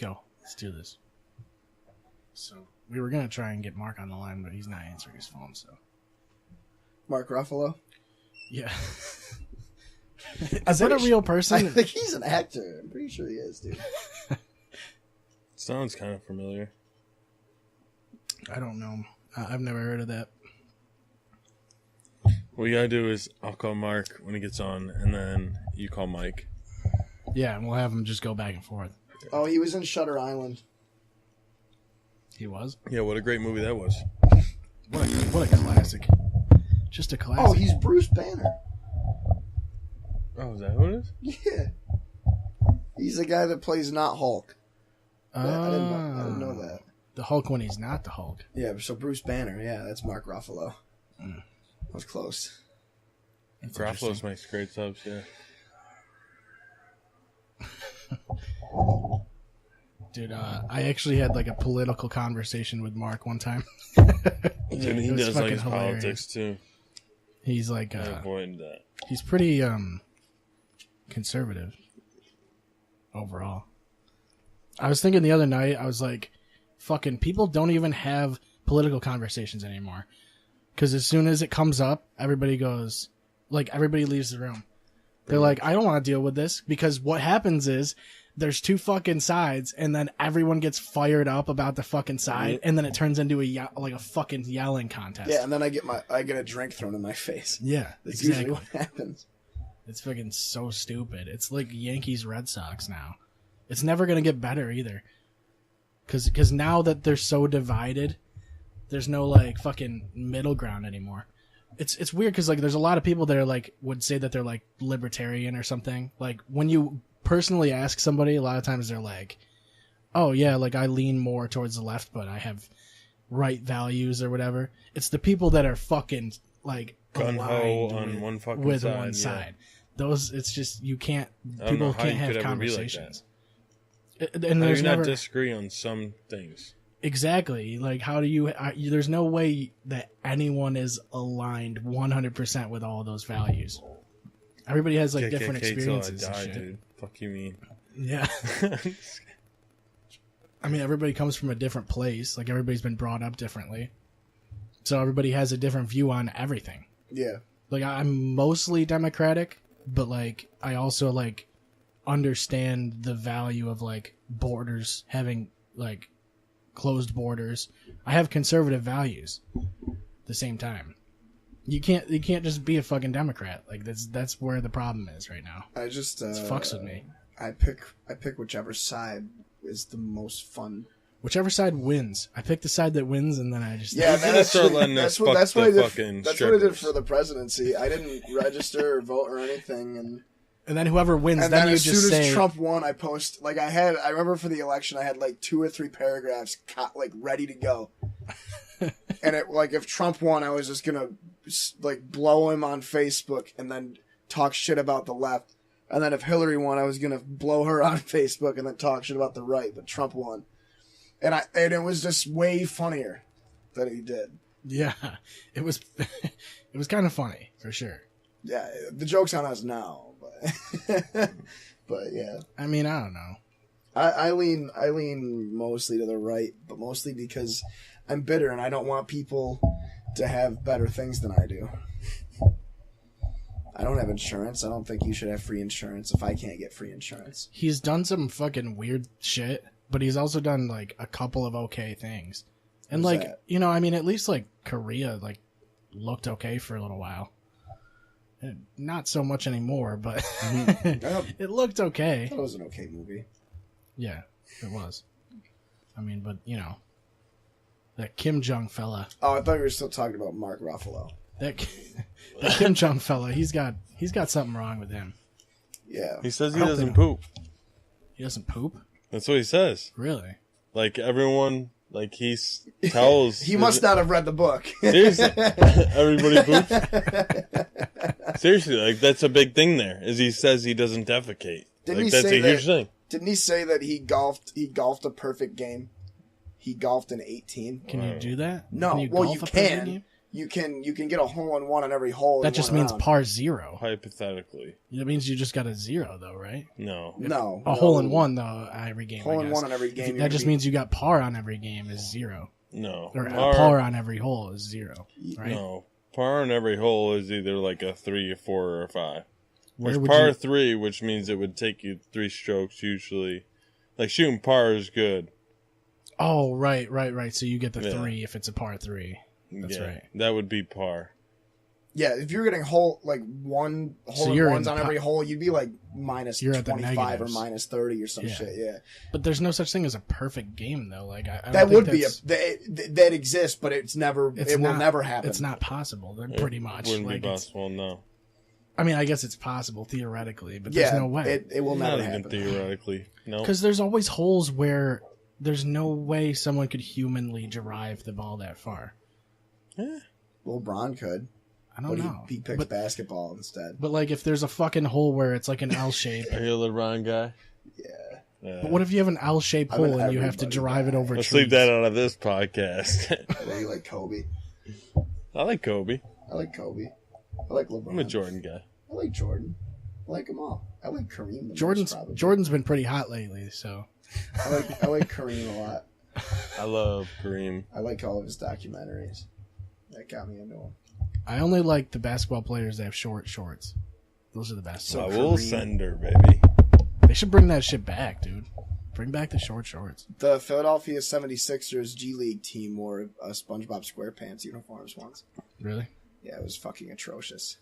go. Let's do this. So we were gonna try and get Mark on the line, but he's not answering his phone. So Mark Ruffalo. Yeah. Is that a real person? I think he's an actor. I'm pretty sure he is, dude. Sounds kind of familiar. I don't know. I've never heard of that. What you gotta do is I'll call Mark when he gets on, and then you call Mike. Yeah, and we'll have him just go back and forth. Oh, he was in Shutter Island. He was? Yeah, what a great movie that was. What a classic. Just a classic. Oh, he's Bruce Banner. Oh, is that who it is? Yeah. He's the guy that plays not Hulk. I didn't know that. The Hulk when he's not the Hulk. Yeah, so Bruce Banner. Yeah, that's Mark Ruffalo. That was close. Ruffalo's makes great subs, yeah. Dude, I actually had like a political conversation with Mark one time. Dude, he does like his hilarious. politics too. He's like avoid that. He's pretty conservative overall. I was thinking the other night, I was like, fucking people don't even have political conversations anymore. Because as soon as it comes up, everybody goes, like, everybody leaves the room. They're like, I don't want to deal with this. Because what happens is, there's two fucking sides, and then everyone gets fired up about the fucking side, and then it turns into a fucking yelling contest. Yeah, and then I get a drink thrown in my face. Yeah, That's exactly usually what happens. It's fucking so stupid. It's like Yankees Red Sox now. It's never gonna get better either. Because now that they're so divided, there's no like fucking middle ground anymore. It's weird because like there's a lot of people that are like would say that they're like libertarian or something. Like when you personally ask somebody, a lot of times they're like, oh yeah, like I lean more towards the left, but I have right values or whatever. It's the people that are fucking like gun-ho on one fucking side. One side. Those, it's just, you can't, I don't people know how can't you have could ever be like conversations. that. And How there's do you not never disagree on some things? exactly like how do you? There's no way that anyone is aligned 100% with all those values. Everybody has like different experiences. Till I die, and shit. dude. Fuck you mean? Yeah. I mean, everybody comes from a different place. Like everybody's been brought up differently, so everybody has a different view on everything. Yeah. Like I'm mostly Democratic, but like I also like understand the value of like borders, having like closed borders. I have conservative values at the same time. You can't just be a fucking Democrat. Like that's where the problem is right now. I just it fucks with me. I pick whichever side is the most fun. Whichever side wins. I pick the side that wins, and then I just that's what I did. That's what I did for the presidency. I didn't register or vote or anything, and then whover wins, then you as just soon say as Trump won, I post like I remember for the election I had like 2 or 3 paragraphs like ready to go, and it like if Trump won, I was just gonna like blow him on Facebook and then talk shit about the left, and then if Hillary won, I was gonna blow her on Facebook and then talk shit about the right, but Trump won. And it was just way funnier that he did. Yeah, it was kind of funny for sure. Yeah, the joke's on us now, but but yeah. I mean, I don't know. I lean mostly to the right, but mostly because I'm bitter and I don't want people to have better things than I do. I don't have insurance. I don't think you should have free insurance if I can't get free insurance. He's done some fucking weird shit. But he's also done, like, a couple of okay things. And, What's like, that? you know, I mean, at least, like, Korea, like, looked okay for a little while. Not so much anymore, but it looked okay. That was an okay movie. Yeah, it was. I mean, but, you know, that Kim Jong fella. Oh, I thought you were still talking about Mark Ruffalo. That Kim Jong fella, he's got something wrong with him. Yeah. He says he doesn't poop. He doesn't poop? That's what he says. Really? Like everyone, like he tells. He must not have read the book. Seriously, everybody poops. Seriously, like that's a big thing there. Is he says he doesn't defecate. Didn't like he that's say a huge thing. Didn't he say that he golfed a perfect game? He golfed an 18. Can you do that? No, can you well golf you a perfect can. game? you can get a hole-in-one on every hole. That just means par 0. Hypothetically. It means you just got a 0, though, right? No. No. A hole-in-one, though, every game. Hole-in-one on every game. That just means you got par on every game is 0. No. Or par on every hole is 0, right? No. Par on every hole is either like a 3, a 4, or a 5. Where There's would par you... 3, which means it would take you 3 strokes usually. Like shooting par is good. Oh, right. So you get the Yeah. 3 if it's a par 3. That's right. That would be par. Yeah, if you're getting one hole ones on every hole, you'd be like minus You're at the 25 or negatives. minus 30 or some shit. Yeah, But there's no such thing as a perfect game, though. Like I that don't would think be that exists, but it will never happen. It's not possible. They're pretty much Wouldn't like be possible, no. I mean, I guess it's possible theoretically, but there's no way. It will Not never even happen. theoretically. No. Because there's always holes where there's no way someone could humanly drive the ball that far. Well, Braun could. I don't But know. he picks basketball instead. But like, if there's a fucking hole where it's like an L shape, Are you a LeBron guy? Yeah. but what if you have an L shaped I'm an hole and you have to everybody drive it guy. over Let's trees? leave that out of this podcast. I you like Kobe. I like Kobe. I like Kobe. I like LeBron. I'm a Jordan guy. I like Jordan. I like them all. I like Kareem. The Jordan's most, probably. Jordan's been pretty hot lately, so I like Kareem a lot. I love Kareem. I like all of his documentaries. That got me into him. I only like the basketball players that have short shorts. Those are the best. So I will Kareem- send her, baby. They should bring that shit back, dude. Bring back the short shorts. The Philadelphia 76ers G League team wore SpongeBob SquarePants uniforms once. Really? Yeah, it was fucking atrocious.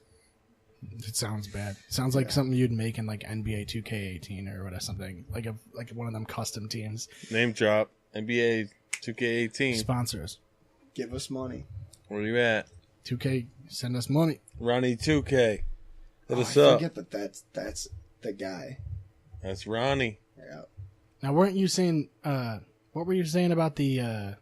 It sounds bad. It sounds like something you'd make in like NBA 2K18 or whatever, something like one of them custom teams. Name drop. NBA 2K18. Sponsors. Give us money. Where you at? 2K, send us money. Ronnie 2K. Hit us I up. forget that's the guy. That's Ronnie. Yeah. Now, weren't you saying? What were you saying about the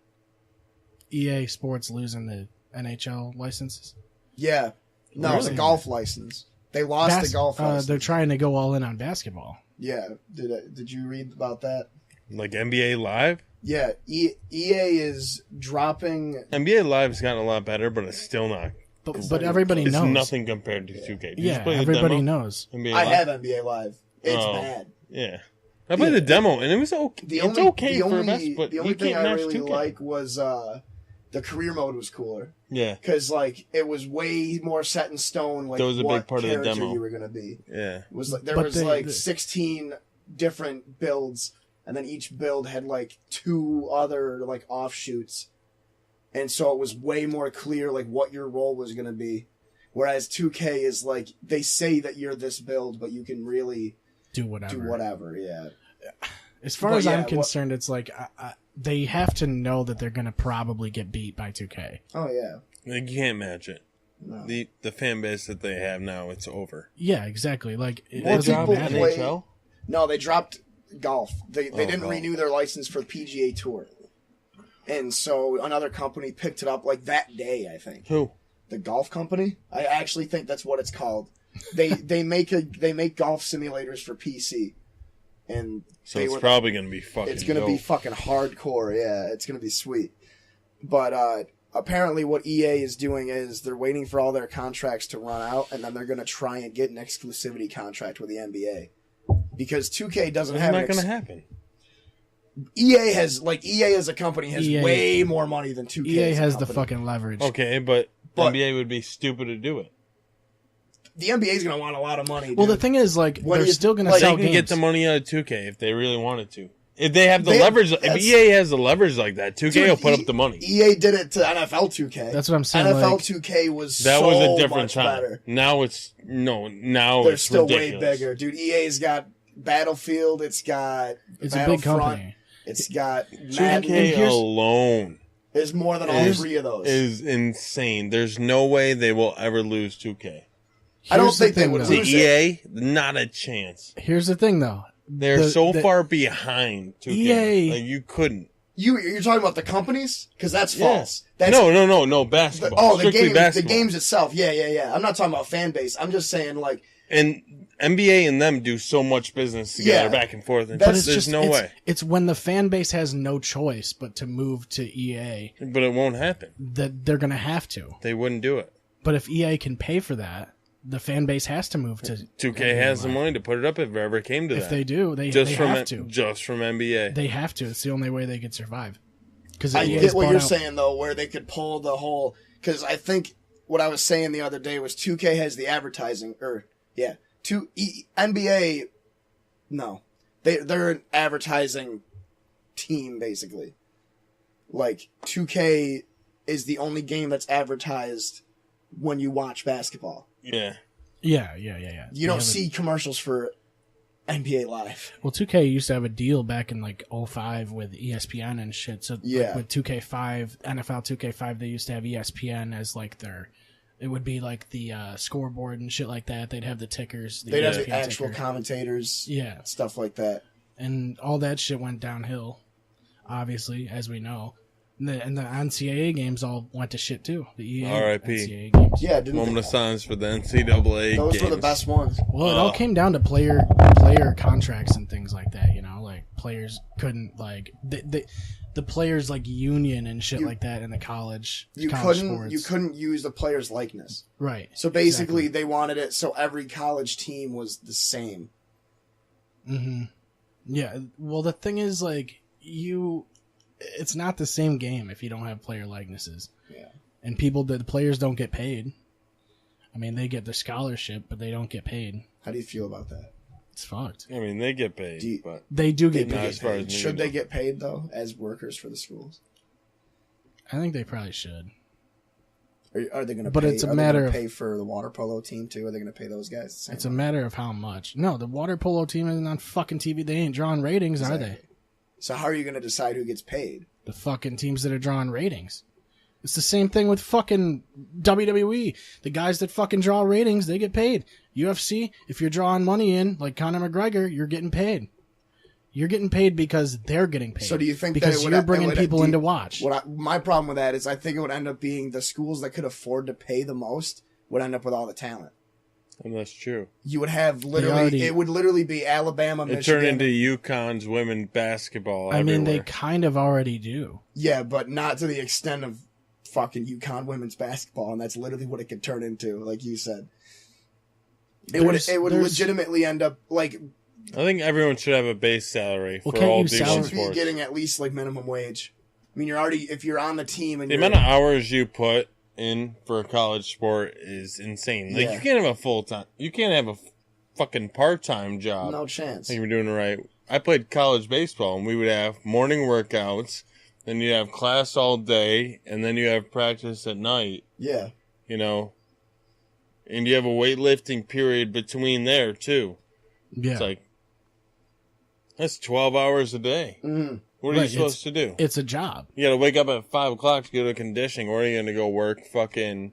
EA Sports losing the NHL licenses? Yeah. No, it's a Really? golf license. They lost the golf license. They're trying to go all in on basketball. Yeah. Did you read about that? Like NBA Live? Yeah. EA is dropping. NBA Live's gotten a lot better, but it's still not. But everybody It's knows. nothing compared to 2K. Did you Yeah, just play the everybody demo? knows. NBA I Live? have NBA Live. It's Oh. bad. Yeah. I played the demo, and it was okay. It's okay for best, but the only you thing can't I match really 2K. like was the career mode was cooler Yeah, because like it was way more set in stone. Like That was a big what part of the character demo. you were gonna be. yeah. It was like there But was they- like they- 16 different builds, and then each build had like 2 other like offshoots, and so it was way more clear like what your role was gonna be. Whereas 2K is like they say that you're this build, but you can really Do whatever. do whatever. Yeah. As far But as yeah, I'm concerned, it's like they have to know that they're going to probably get beat by 2K. Oh yeah. Like, you can't match it. No. The fan base that they have now, it's over. Yeah, exactly. Like it More doesn't people matter. play- NHL? No, they dropped golf. They didn't golf. renew their license for the PGA Tour, and so another company picked it up like that day. I think Who? the golf company. I actually think that's what it's called. They make golf simulators for PC, and So they it's were- probably going to be fucking it's gonna be dope. fucking hardcore. Yeah, it's gonna be sweet. But apparently, what EA is doing is they're waiting for all their contracts to run out, and then they're gonna try and get an exclusivity contract with the NBA. Because 2K doesn't It's have not an going to happen. EA as a company has EA way more money than 2K. EA as a has the company. fucking leverage. Okay, but But- NBA would be stupid to do it. The NBA is gonna want a lot of money. Well, the dude. thing is, like, What they're do you- still going to like, sell They can games. get the money out of 2K if they really wanted to. If they have the They- leverage, if that's- EA has the leverage like that, 2K Dude, will put up the money. EA did it to NFL 2K. That's what I'm saying. NFL like, 2K was That so was a different much time. better. Now it's now They're it's still ridiculous. way bigger, dude. EA's got Battlefield. It's got it's a big Battlefront, company. It's got 2K Madden. here's- alone There's more than all is- 3 of those. is insane. There's no way they will ever lose 2K. I don't Here's the think they thing, would though. To lose it. EA, not a chance. Here's the thing, though. They're The- so the- far behind 2K. EA Like, you couldn't. You're talking about the companies? Because that's Yeah. false. That's, No, basketball. the Strictly game, basketball. the games itself. Yeah. I'm not talking about fan base. I'm just saying, like, And NBA and them do so much business together, Yeah. back and forth. And But there's no way. It's when the fan base has no choice but to move to EA But it won't happen. that they're going to have to. They wouldn't do it. But if EA can pay for that, the fan base has to move to 2K has the money to put it up if it ever came to that. If they do, they just from have to. Just from NBA. They have to. It's the only way they could survive. Because I get what you're saying, though, where they could pull the whole... Because I think what I was saying the other day was 2K has the advertising... NBA... No. They're an advertising team, basically. Like, 2K is the only game that's advertised when you watch basketball. Yeah. Yeah. You don't see commercials for NBA Live. Well, 2K used to have a deal back in like 05 with ESPN and shit. So Yeah. like, with 2K5, NFL 2K5, they used to have ESPN as like their... It would be like the scoreboard and shit like that. They'd have the tickers. They'd have the ESPN actual ticker. commentators. Yeah. Stuff like that. And all that shit went downhill, obviously, as we know. And the NCAA games all went to shit too. The EA R.I.P. NCAA games. Yeah, didn't Moment they? of silence for the NCAA Those games. were the best ones. Well, it all came down to player contracts and things like that. You know, like players couldn't like the players like union and shit like that in the college. You college couldn't sports. you couldn't use the player's likeness. Right. So basically, they wanted it so every college team was the same. Mm-hmm. Yeah. Well, the thing is, like, it's not the same game if you don't have player likenesses. Yeah. And the players don't get paid. I mean, they get the scholarship, but they don't get paid. How do you feel about that? It's fucked. I mean, they get paid, but They do get Not paid. as far as Should they get paid though as workers for the schools? I think they probably should. Are they going to? But pay, it's a are they matter gonna of- pay for the water polo team too. Are they going to pay those guys? The same It's a amount? matter of how much. No, the water polo team isn't on fucking TV. They ain't drawing ratings, are they? Exactly. So how are you going to decide who gets paid? The fucking teams that are drawing ratings. It's the same thing with fucking WWE. The guys that fucking draw ratings, they get paid. UFC, if you're drawing money in, like Conor McGregor, you're getting paid. You're getting paid because they're getting paid. So do you think that because it would, you're bringing it would- people do in you- to watch? My problem with that is I think it would end up being the schools that could afford to pay the most would end up with all the talent. And that's true. You would have it would literally be Alabama, It Michigan. turned into UConn's women basketball. I mean, they everywhere. kind of already do. Yeah, but not to the extent of fucking UConn women's basketball, and that's literally what it could turn into, like you said. It would legitimately end up like I think everyone should have a base salary Well, for can't all you D1 salary- should be sports. getting at least like minimum wage. I mean, you're already if you're on the team and The you're, amount of hours you put in for a college sport is insane. Like Yeah. you can't have a full time. You can't have a fucking part time job. no chance. I think we're doing it right. I played college baseball, and we would have morning workouts. Then you have class all day, and then you have practice at night. Yeah, You know, and you have a weightlifting period between there too. Yeah. It's like that's 12 hours a day. Mhm. What are Right, you supposed to do? It's a job. You got to wake up at 5 o'clock to go to conditioning, or are you going to go work fucking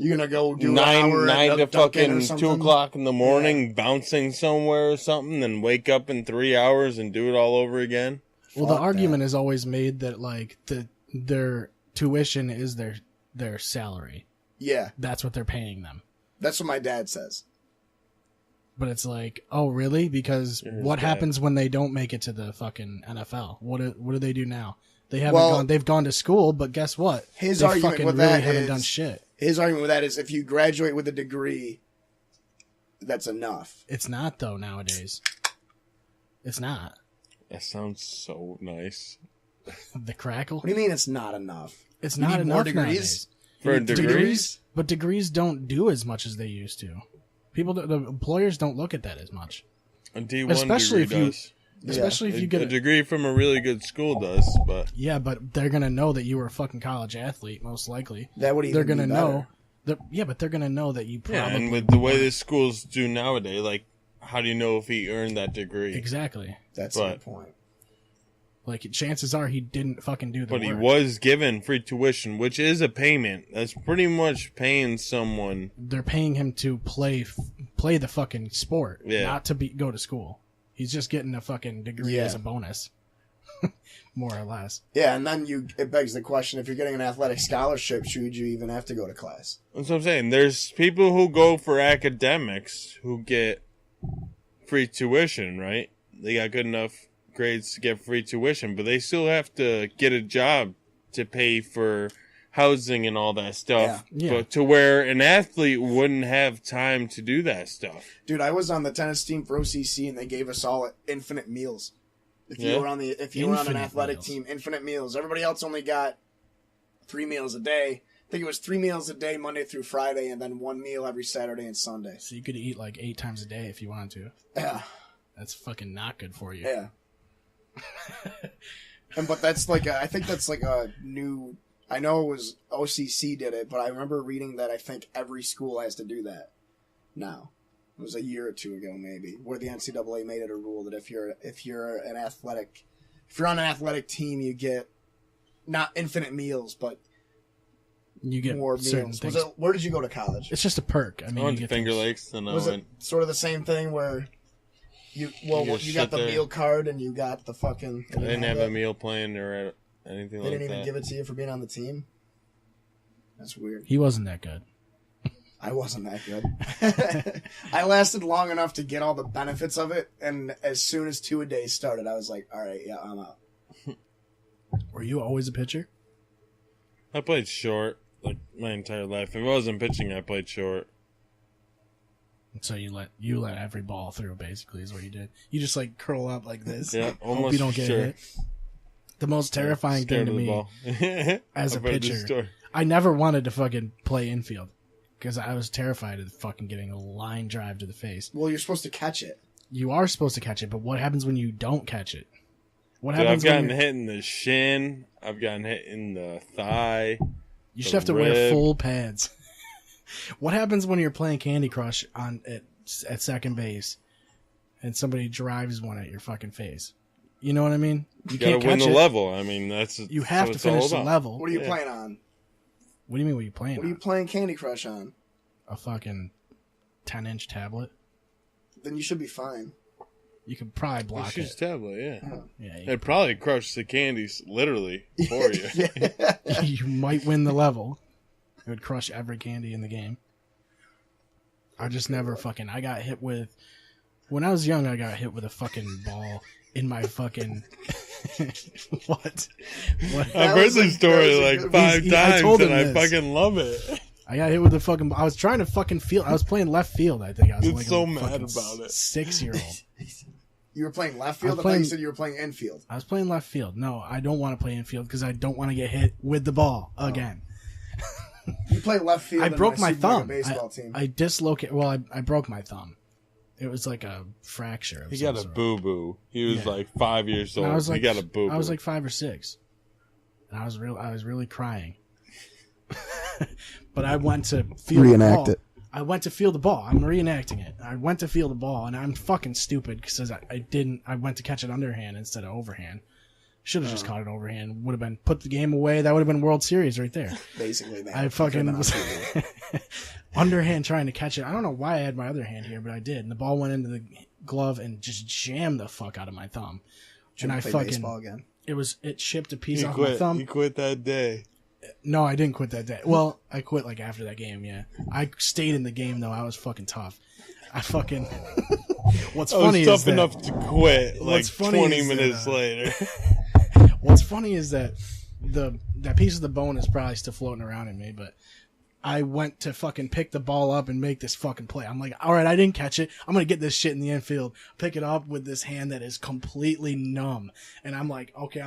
you're gonna go do an hour nine at to Dunkin' or fucking something? 2 o'clock in the morning, bouncing somewhere or something, then wake up in 3 hours and do it all over again? Well, the Fuck argument is always made that like their tuition is their salary. Yeah, That's what they're paying them. that's what my dad says. But it's like, oh, really? Because Here's what that. happens when they don't make it to the fucking NFL? What do they do now? They haven't Well- gone. They've gone to school, but guess what? His they argument fucking with really that haven't is- done shit. His argument with that is if you graduate with a degree, that's enough. It's not though nowadays. It's not. That sounds so nice. The crackle. What do you mean it's not enough? It's You not need more enough degrees? nowadays. For a degree? But degrees don't do as much as they used to. The employers don't look at that as much. A D1 Especially degree if you- does. Especially if you A get degree from a really good school does, but Yeah, but they're gonna know that you were a fucking college athlete, most likely. That would even They're gonna be know. better. Yeah, but they're gonna know that you probably yeah, and with the way the schools do nowadays, like, how do you know if he earned that degree? exactly. That's a But- good point. Like chances are he didn't fucking do the But work. he was given free tuition, which is a payment. That's pretty much paying someone. They're paying him to play the fucking sport, Yeah. not to go to school. He's just getting a fucking degree Yeah. as a bonus, more or less. Yeah, and then it begs the question: if you're getting an athletic scholarship, should you even have to go to class? That's what I'm saying. There's people who go for academics who get free tuition, right? They got good enough grades to get free tuition, but they still have to get a job to pay for housing and all that stuff. Yeah. But to where an athlete wouldn't have time to do that stuff. Dude, I was on the tennis team for OCC, and they gave us all infinite meals. If you were on an athletic meals. team, infinite meals. Everybody else only got 3 meals a day. I think it was 3 meals a day, Monday through Friday, and then 1 meal every Saturday and Sunday. So you could eat like 8 times a day if you wanted to. Yeah. That's fucking not good for you. Yeah. But that's like I think that's like a new. I know it was OCC did it, but I remember reading that I think every school has to do that now. It was a year or two ago, maybe, where the NCAA made it a rule that if you're on an athletic team, you get not infinite meals, but You get more certain meals. things. Where did you go to college? It's just a perk. I mean, I went you to get Finger things. Lakes and I Was went. it sort of the same thing where you just got sit the there. meal card and you got the fucking? I didn't have a meal plan or anything They like didn't even that. give it to you for being on the team. That's weird. He wasn't that good. I wasn't that good. I lasted long enough to get all the benefits of it, and as soon as 2-a-days started, I was like, all right, yeah, I'm out. Were you always a pitcher? I played short like my entire life. If I wasn't pitching, I played short. So you let every ball through, basically, is what you did. You just like curl up like this. Yeah, Hope almost you don't get sure. hit. The most terrifying thing Scared to of the me ball. as a I've heard this pitcher, story. I never wanted to fucking play infield because I was terrified of fucking getting a line drive to the face. Well, you're supposed to catch it. You are supposed to catch it, but what happens when you don't catch it? What Dude, I've happens when gotten you're- hit in the shin. I've gotten hit in the thigh. You should the have to wear rib. full pads. What happens when you're playing Candy Crush at second base and somebody drives one at your fucking face? You know what I mean? You You gotta can't win catch the it. level. I mean, that's You have what to it's all finish the about. level. What are you Yeah. playing on? What do you mean? What are you playing? What are you on? playing Candy Crush on? A fucking 10-inch tablet. Then you should be fine. You could probably It's block just it. tablet, yeah. Yeah, It probably crushed the candies, literally, for you. you might win the level. It would crush every candy in the game. I just never fucking. I got hit with. When I was young, I got hit with a fucking ball in my fucking. What? I've That heard was a- this story that was a like good- 5 I times, told and him I this. fucking love it. I got hit with a fucking. I was trying to fucking field. I was playing left field. I think I was He's like so a mad fucking about it. 6-year-old. You were playing left field. I'm I thought playing- you said you were playing infield. I was playing left field. No, I don't want to play infield because I don't want to get hit with the ball again. You play left field. I in broke my Super Mario thumb. Baseball team. I dislocated. Well, I broke my thumb. It was like a fracture. Of He some got a sort. boo boo. He was Yeah. like 5 years old. And I was like, he got a boo boo. I was like 5 or 6, and I was really crying. But I went to feel Reenact the ball. it. I went to feel the ball. I'm reenacting it. I went to feel the ball, and I'm fucking stupid because I didn't. I went to catch it underhand instead of overhand. Should have just caught it overhand. Would have been put the game away. That would have been World Series right there. Basically, man. I fucking was underhand trying to catch it. I don't know why I had my other hand here, but I did. And the ball went into the glove and just jammed the fuck out of my thumb. And I play fucking baseball again. it chipped a piece he off my quit. thumb. He quit that day. No, I didn't quit that day. Well, I quit like after that game, yeah. I stayed in the game though. I was fucking tough. I fucking What's I was funny tough is that enough to quit like What's funny 20 is that, minutes later. What's funny is that that piece of the bone is probably still floating around in me, but I went to fucking pick the ball up and make this fucking play. I'm like, all right, I didn't catch it. I'm going to get this shit in the infield, pick it up with this hand that is completely numb. And I'm like, okay,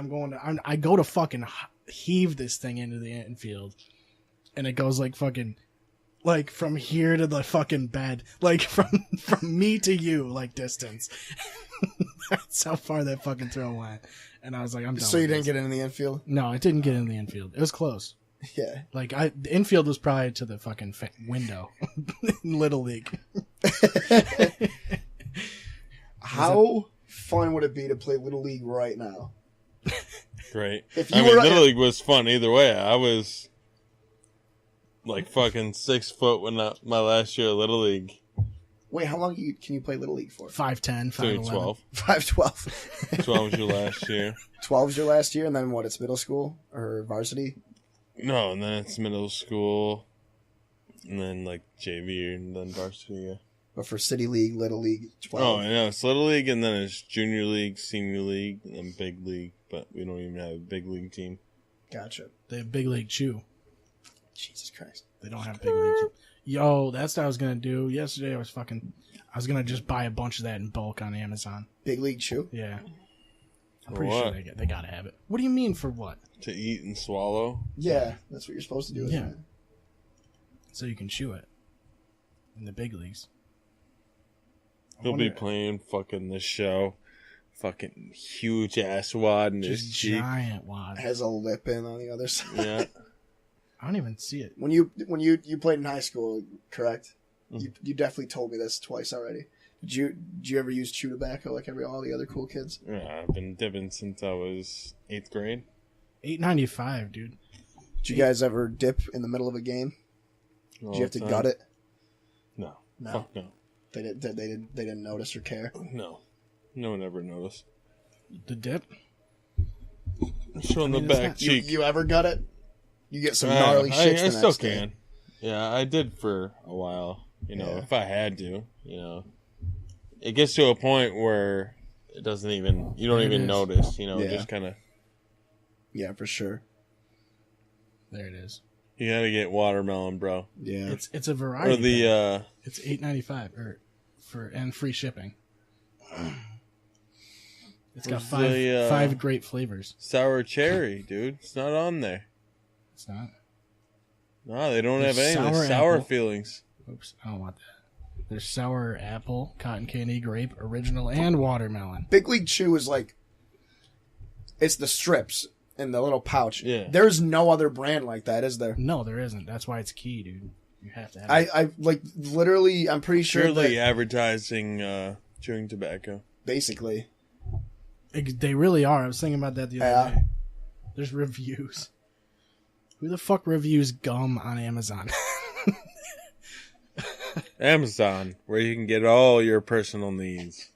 I go to fucking heave this thing into the infield. And it goes like fucking, like from here to the fucking bed, like from me to you, like distance. That's how far that fucking throw went. And I was like, I'm done. So you with didn't this. get in the infield? No, it didn't get in the infield. It was close. Yeah. Like the infield was probably to the fucking window in Little League. How fun would it be to play Little League right now? Great. If I you mean, were- Little League was fun either way. I was like fucking 6 foot when my last year of Little League. Wait, how long can you play Little League for? 5'10", So 5'11". 12. 5'12". 12 was your last year. 12 was your last year, and then what? It's middle school or varsity? No, and then it's middle school, and then like JV, and then varsity. Yeah. But for City League, Little League, 12. Oh, I know. It's Little League, and then it's Junior League, Senior League, and then Big League. But we don't even have a Big League team. Gotcha. They have Big League Chew. Jesus Christ. They don't have Big League Chew. Yo, that's what I was going to do. Yesterday, I was going to just buy a bunch of that in bulk on Amazon. Big League Chew? Yeah. I'm For pretty what? sure they got to have it. What do you mean for what? To eat and swallow? Yeah, that's what you're supposed to do. Isn't Yeah. it? So you can chew it in the big leagues. He'll be playing fucking this show. Fucking huge ass wad in his Just cheek. giant wad. Has a lip in on the other side. Yeah. I don't even see it. When you played in high school, correct? You definitely told me this twice already. Did you ever use chew tobacco like all the other cool kids? Yeah, I've been dipping since I was 8th grade. $8.95, dude. Did you guys ever dip in the middle of a game? Did you have to gut it? No. No. Fuck no. They didn't notice or care. No. No one ever noticed. The dip? Showing I mean, the it's back not- cheek. You ever gut it? You get some gnarly shits I the still next day. can. Yeah, I did for a while. Yeah. If I had to, It gets to a point where it doesn't even, you don't It even is. notice, Yeah. just kind of. Yeah, for sure. There it is. You gotta get watermelon, bro. Yeah. It's a variety. Or the, It's $8.95 and free shipping. It's got Where's five great flavors. sour cherry, dude. It's not on there. It's not. No, they don't There's have any. sour There's sour apple. feelings. Oops, I don't want that. There's sour apple, cotton candy, grape, original, and watermelon. Big League Chew is like, it's the strips in the little pouch. Yeah. There's no other brand like that, is there? No, there isn't. That's why it's key, dude. You have to have it. I like literally, I'm pretty sure Surely that advertising chewing tobacco. basically. They really are. I was thinking about that the other Yeah. day. There's reviews. Who the fuck reviews gum on Amazon? Amazon, where you can get all your personal needs.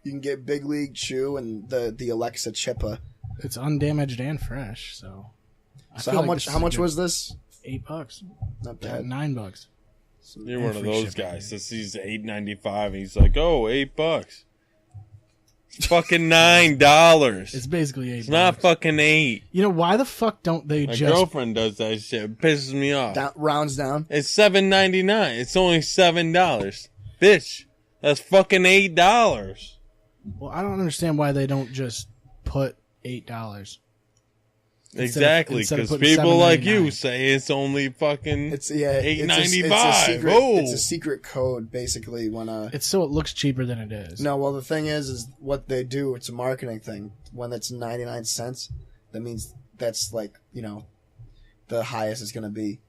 You can get Big League Chew and the Alexa Chippa. It's undamaged and fresh, so. I So feel how like this much? is How a much good- was this? $8. Not Yeah, bad. $9. You're And one of free those shipping. guys that sees $8.95 and he's like, "Oh, $8. It's fucking $9. It's basically $8. It's not fucking 8. You know why the fuck don't they My just? girlfriend does that shit. It pisses me off. Rounds down. It's $7.99. It's only $7. Bitch, that's fucking $8. Well, I don't understand why they don't just put $8. Exactly, instead of because putting people like you $7.99. say it's only fucking It's $8.95. $8.95. It's a secret code, basically. When It's so it looks cheaper than it is. no, well the thing is what they do. It's a marketing thing. When it's 99 cents, that means that's like the highest it's gonna be,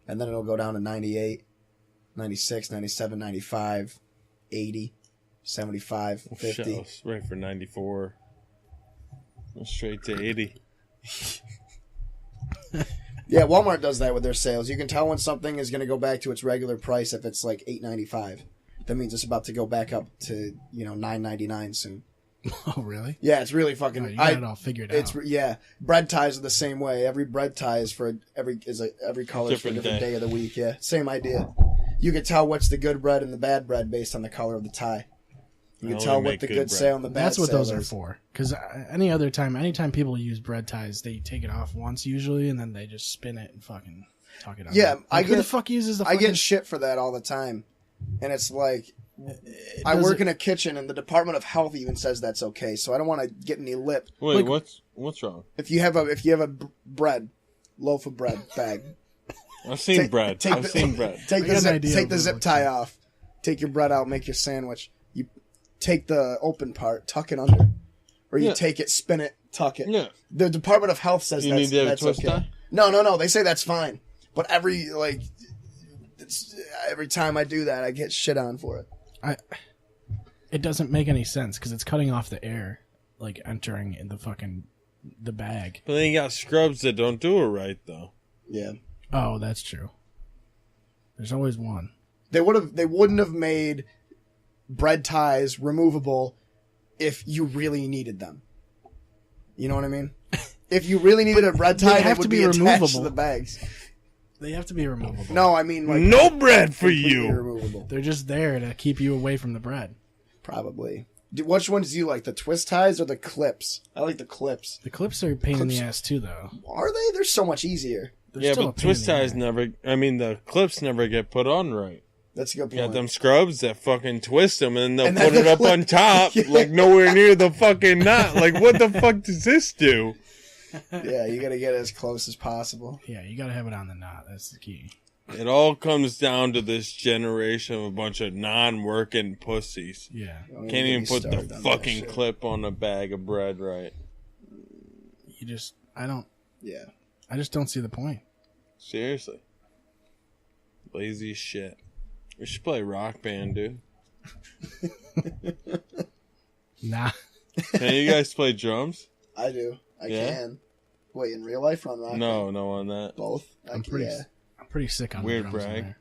and then it'll go down to 98, 96, 97, 95, 80, 75, 50. Shells, right for 94. Straight to 80. Yeah, Walmart does that with their sales. You can tell when something is going to go back to its regular price if it's like $8.95. That means it's about to go back up to $9.99 soon. Oh, really? Yeah, it's really fucking. Oh, you got it all figured out. Yeah. Bread ties are the same way. Every bread tie is for every color is for a Different different day. day of the week. Yeah, same idea. You can tell what's the good bread and the bad bread based on the color of the tie. You I can only tell what make the good good bread. sale and the bad That's what sale those are is. for. Because anytime people use bread ties, they take it off once usually, and then they just spin it and fucking tuck it on. Yeah, Like, who the fuck uses the I fucking... get shit for that all the time, and it's like I does work it- in a kitchen, and the Department of Health even says that's okay. So I don't want to get any lip. Wait, Like- what's wrong? If you have a bread loaf of bread bag, I've seen bread. take I've the- seen bread. take I the got an idea take of the what it zip looks tie like. off, take your bread out, make your sandwich. You take the open part, tuck it under, or you Yeah. take it, spin it, tuck it. Yeah. The Department of Health says You that's, need to have a that's twist okay. tie? No. They say that's fine, but every time I do that, I get shit on for it. It doesn't make any sense because it's cutting off the air, like entering in the bag. But then you got scrubs that don't do it right, though. Yeah. Oh, that's true. There's always one. They wouldn't have made bread ties removable if you really needed them. You know what I mean? If you really needed a bread tie, they have would to be be attached removable. to the bags. They have to be removable. No, I mean like No bread for completely you. removable. They're just there to keep you away from the bread. Probably. Which ones do you like? The twist ties or the clips? I like the clips. The clips are a pain in the ass too, though. Are they? They're so much easier. They're Yeah, still a but pain in twist the ties ass. never. I mean, the clips never get put on right. That's a good You got point. them scrubs that fucking twist them and they'll And put then it the up clip- on top, Yeah. like nowhere near the fucking knot. Like, what the fuck does this do? Yeah, you gotta get it as close as possible. Yeah, you gotta have it on the knot. That's the key. It all comes down to this generation of a bunch of non-working pussies. Yeah. Don't Can't get even me put started the on that fucking shit. clip on a bag of bread right. You just, I Yeah. just don't see the point. Seriously. Lazy shit. We should play Rock Band, dude. Nah. Can you guys play drums? I do. I Yeah? can. Wait, in real life or on rock? No, no on that. Both. I'm pretty sick on Weird the drums in brag. there.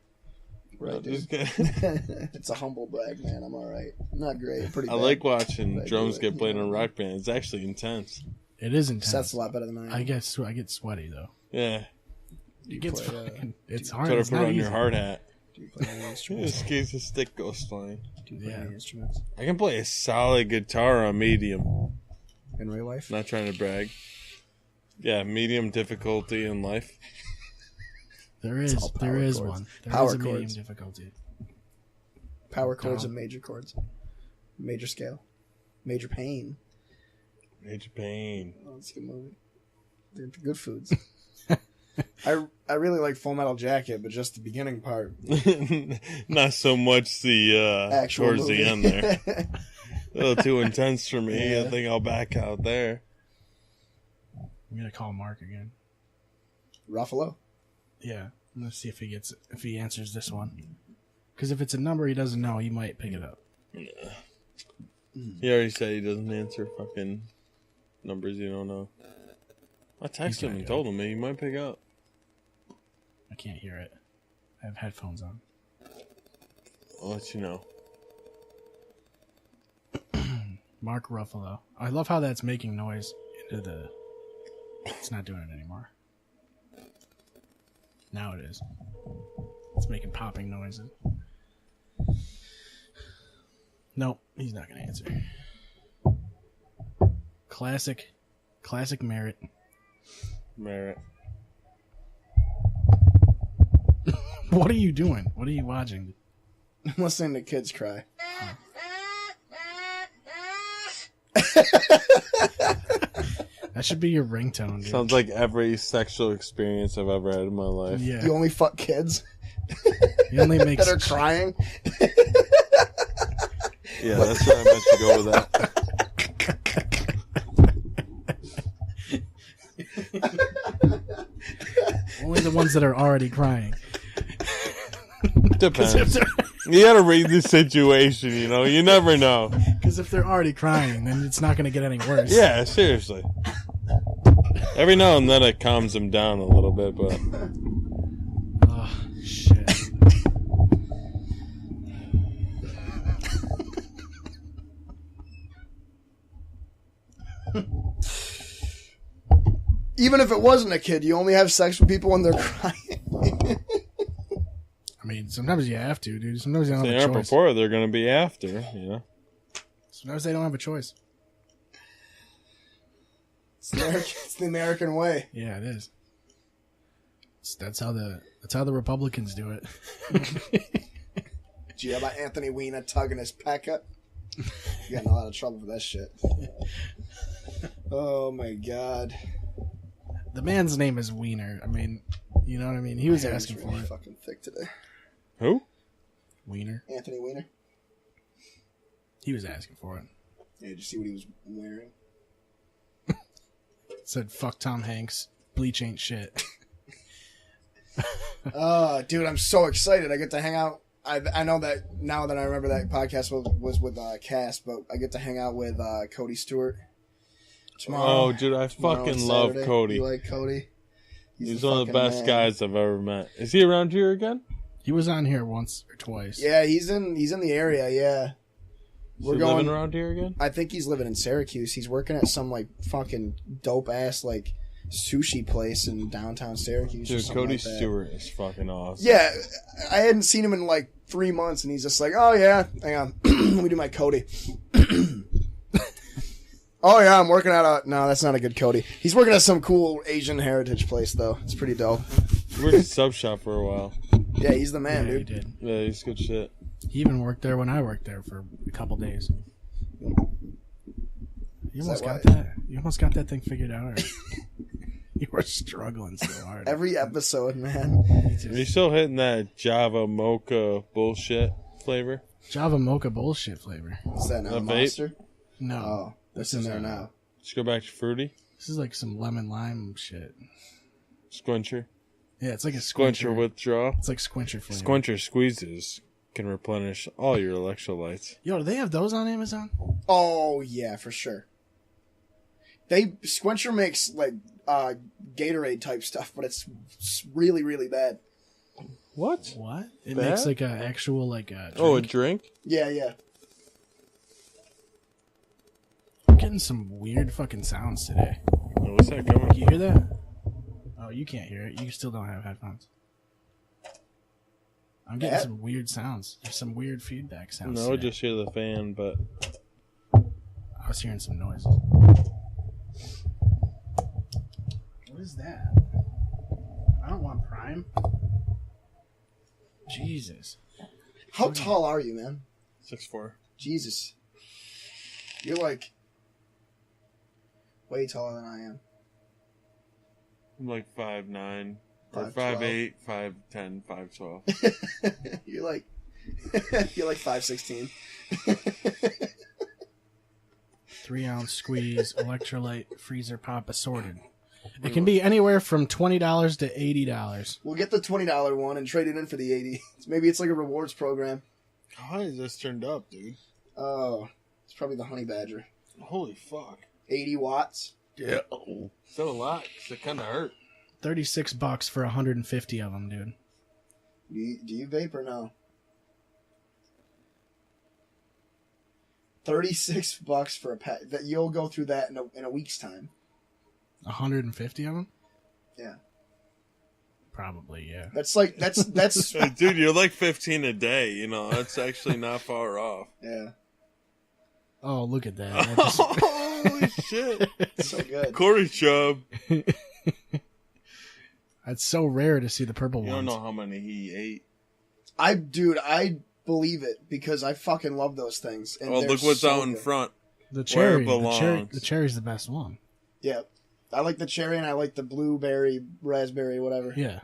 Right, Just dude. kidding. It's a humble brag, man. I'm all right. I'm not great. Pretty I bad. like watching But I drums do it, get played you know. on Rock Band. It's actually intense. It is intense. Seth's a lot better than I am. I get sweaty though. Yeah. It gets play, fucking. It's hard. Gotta It's put not on easy. your hard hat. Do you play any In instruments? case the stick goes flying. Do you play Yeah. any instruments? I can play a solid guitar on medium. In real life? Not trying to brag. Yeah, medium difficulty in life. There It's is all power one. chords. There Power is a medium chords. difficulty. Power chords Down. and major chords. Major scale. Major pain. Major pain. Oh, it's a good movie. They're good foods. I really like Full Metal Jacket, but just the beginning part. Not so much the Actual towards movie. the end there. A little too intense for me. Yeah. I think I'll back out there. I'm gonna call Mark again. Ruffalo. Yeah, I'm gonna see if he answers this one. Because if it's a number he doesn't know, he might pick it up. He already said he doesn't answer fucking numbers you don't know. I texted him gotta and go. told him he might pick up. I can't hear it. I have headphones on. I'll let you know. Mark Ruffalo. I love how that's making noise into the. It's not doing it anymore. Now it is. It's making popping noises. Nope, he's not gonna answer. Classic Merit. Merit. What are you doing? What are you watching? I'm listening to kids cry. That should be your ringtone, dude. Sounds like every sexual experience I've ever had in my life. Yeah. You only fuck kids He only makes that are crying. Yeah, that's where I meant to go with that. only the ones that are already crying. Depends. You gotta read the situation, you know? You never know. Because if they're already crying, then it's not going to get any worse. Yeah, seriously. Every now and then it calms them down a little bit, but Oh, shit. Even if it wasn't a kid, you only have sex with people when they're crying. I mean, sometimes you have to, dude. Sometimes you don't they have a aren't choice. before, they're gonna be after, you know? Sometimes they don't have a choice. It's the American way. Yeah, it is. That's how the Republicans do it. Did you hear about Anthony Weiner tugging his peck up? You got in a lot of trouble for that shit. Oh my god. The man's name is Wiener. I mean, you know what I mean? He was My hair's asking for really it. fucking thick today. Who? Wiener. Anthony Weiner. He was asking for it. Yeah, did you see what he was wearing? Said, fuck Tom Hanks. Bleach ain't shit. Dude, I'm so excited. I get to hang out. I know that now that I remember that podcast was with Cass, but I get to hang out with Cody Stewart tomorrow. Oh, dude, I Tomorrow fucking and love Saturday. Cody. You like Cody? He's the one of the fucking best man. guys I've ever met. Is he around here again? He was on here once or twice. Yeah, he's in the area. Yeah, Is we're he going living around here again? I think he's living in Syracuse. He's working at some like fucking dope ass like sushi place in downtown Syracuse. or Dude, something Cody like that. Stewart is fucking awesome. Yeah, I hadn't seen him in like 3 months, and he's just like, "Oh yeah, hang on, let me do my Cody." Oh yeah, I'm working at a. No, that's not a good Cody. He's working at some cool Asian heritage place though. It's pretty dope. We worked at Sub Shop for a while. Yeah, he's the man, Yeah, dude. he did. Yeah, he's good shit. He even worked there when I worked there for a couple days. You Is almost that got why? that. You almost got that thing figured out. Or you were struggling so hard. Every episode, man. Are you still hitting that Java mocha bullshit flavor? Java mocha bullshit flavor. What's that now? A vape? Monster? No, Oh, that's in there now. Let's go back to fruity. this is like some lemon lime shit. Squincher. Yeah, it's like a Squincher squincher. withdraw. It's like squincher flavor. Squincher squeezes can replenish all your electrolytes. Yo, do they have those on Amazon? Oh yeah, for sure. Squencher makes like Gatorade type stuff, but it's really really bad. What? What? It Bad? makes like a actual like a drink. Oh, a drink? Yeah, yeah. I'm getting some weird fucking sounds today. Oh, what's that coming? Can you hear that? Oh, you can't hear it. You still don't have headphones. I'm getting Yeah. some weird sounds. There's some weird feedback sounds. No, today. just hear the fan, but I was hearing some noises. What is that? I don't want Prime. Jesus. How tall are you, man? 6'4". Jesus. You're like way taller than I am. I'm like 5'9", or 5'12". 5'8", 5'10", 5'12". You're like 5'16". 3-ounce squeeze, electrolyte, freezer pop assorted. It can be anywhere from $20 to $80. We'll get the $20 one and trade it in for the 80. Maybe it's like a rewards program. How is this turned up, dude? Oh, it's probably the Honey Badger. Holy fuck. 80 watts. Yeah. So a lot, 'cause it kind of hurt. $36 for 150 of them, dude. Do you vape or no? $36 for a pack. That you'll go through that in a week's time. 150 of them? Yeah. Probably, yeah. That's Dude, you're like 15 a day, you know. That's actually not far off. yeah. Oh, look at that. That just- Holy shit. It's so good. Corey Chubb. It's so rare to see the purple You ones. don't know how many he ate. I believe it because I fucking love those things. And Oh, they're look what's so out in good. front. The Where cherry, it the belongs. cherry's the best one. Yeah. I like the cherry and I like the blueberry, raspberry, whatever. Yeah.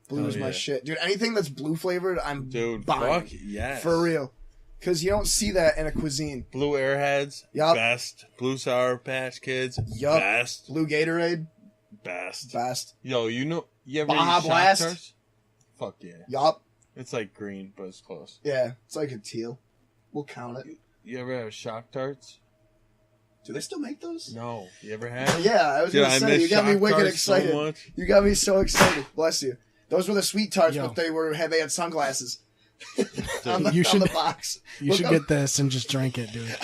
Blue is Oh, my yeah. shit. Dude, anything that's blue flavored, I'm Dude, buying. fuck yes. For real. Because you don't see that in a cuisine. Blue Airheads, Yup. best. Blue Sour Patch Kids, Yup. best. Blue Gatorade, Best. best. Yo, you ever Baja eat Shock Blast? Tarts? Fuck yeah. Yup. It's like green, but it's close. Yeah, it's like a teal. We'll count it. You ever have Shock Tarts? Do they still make those? No. You ever have? Yeah, I was Dude, going I to say, miss you got me Shock wicked Tarts so excited. much. You got me so excited. Bless you. Those were the sweet tarts, Yo. but they had sunglasses on, You on the should- box. You Look should up get this and just drink it, dude.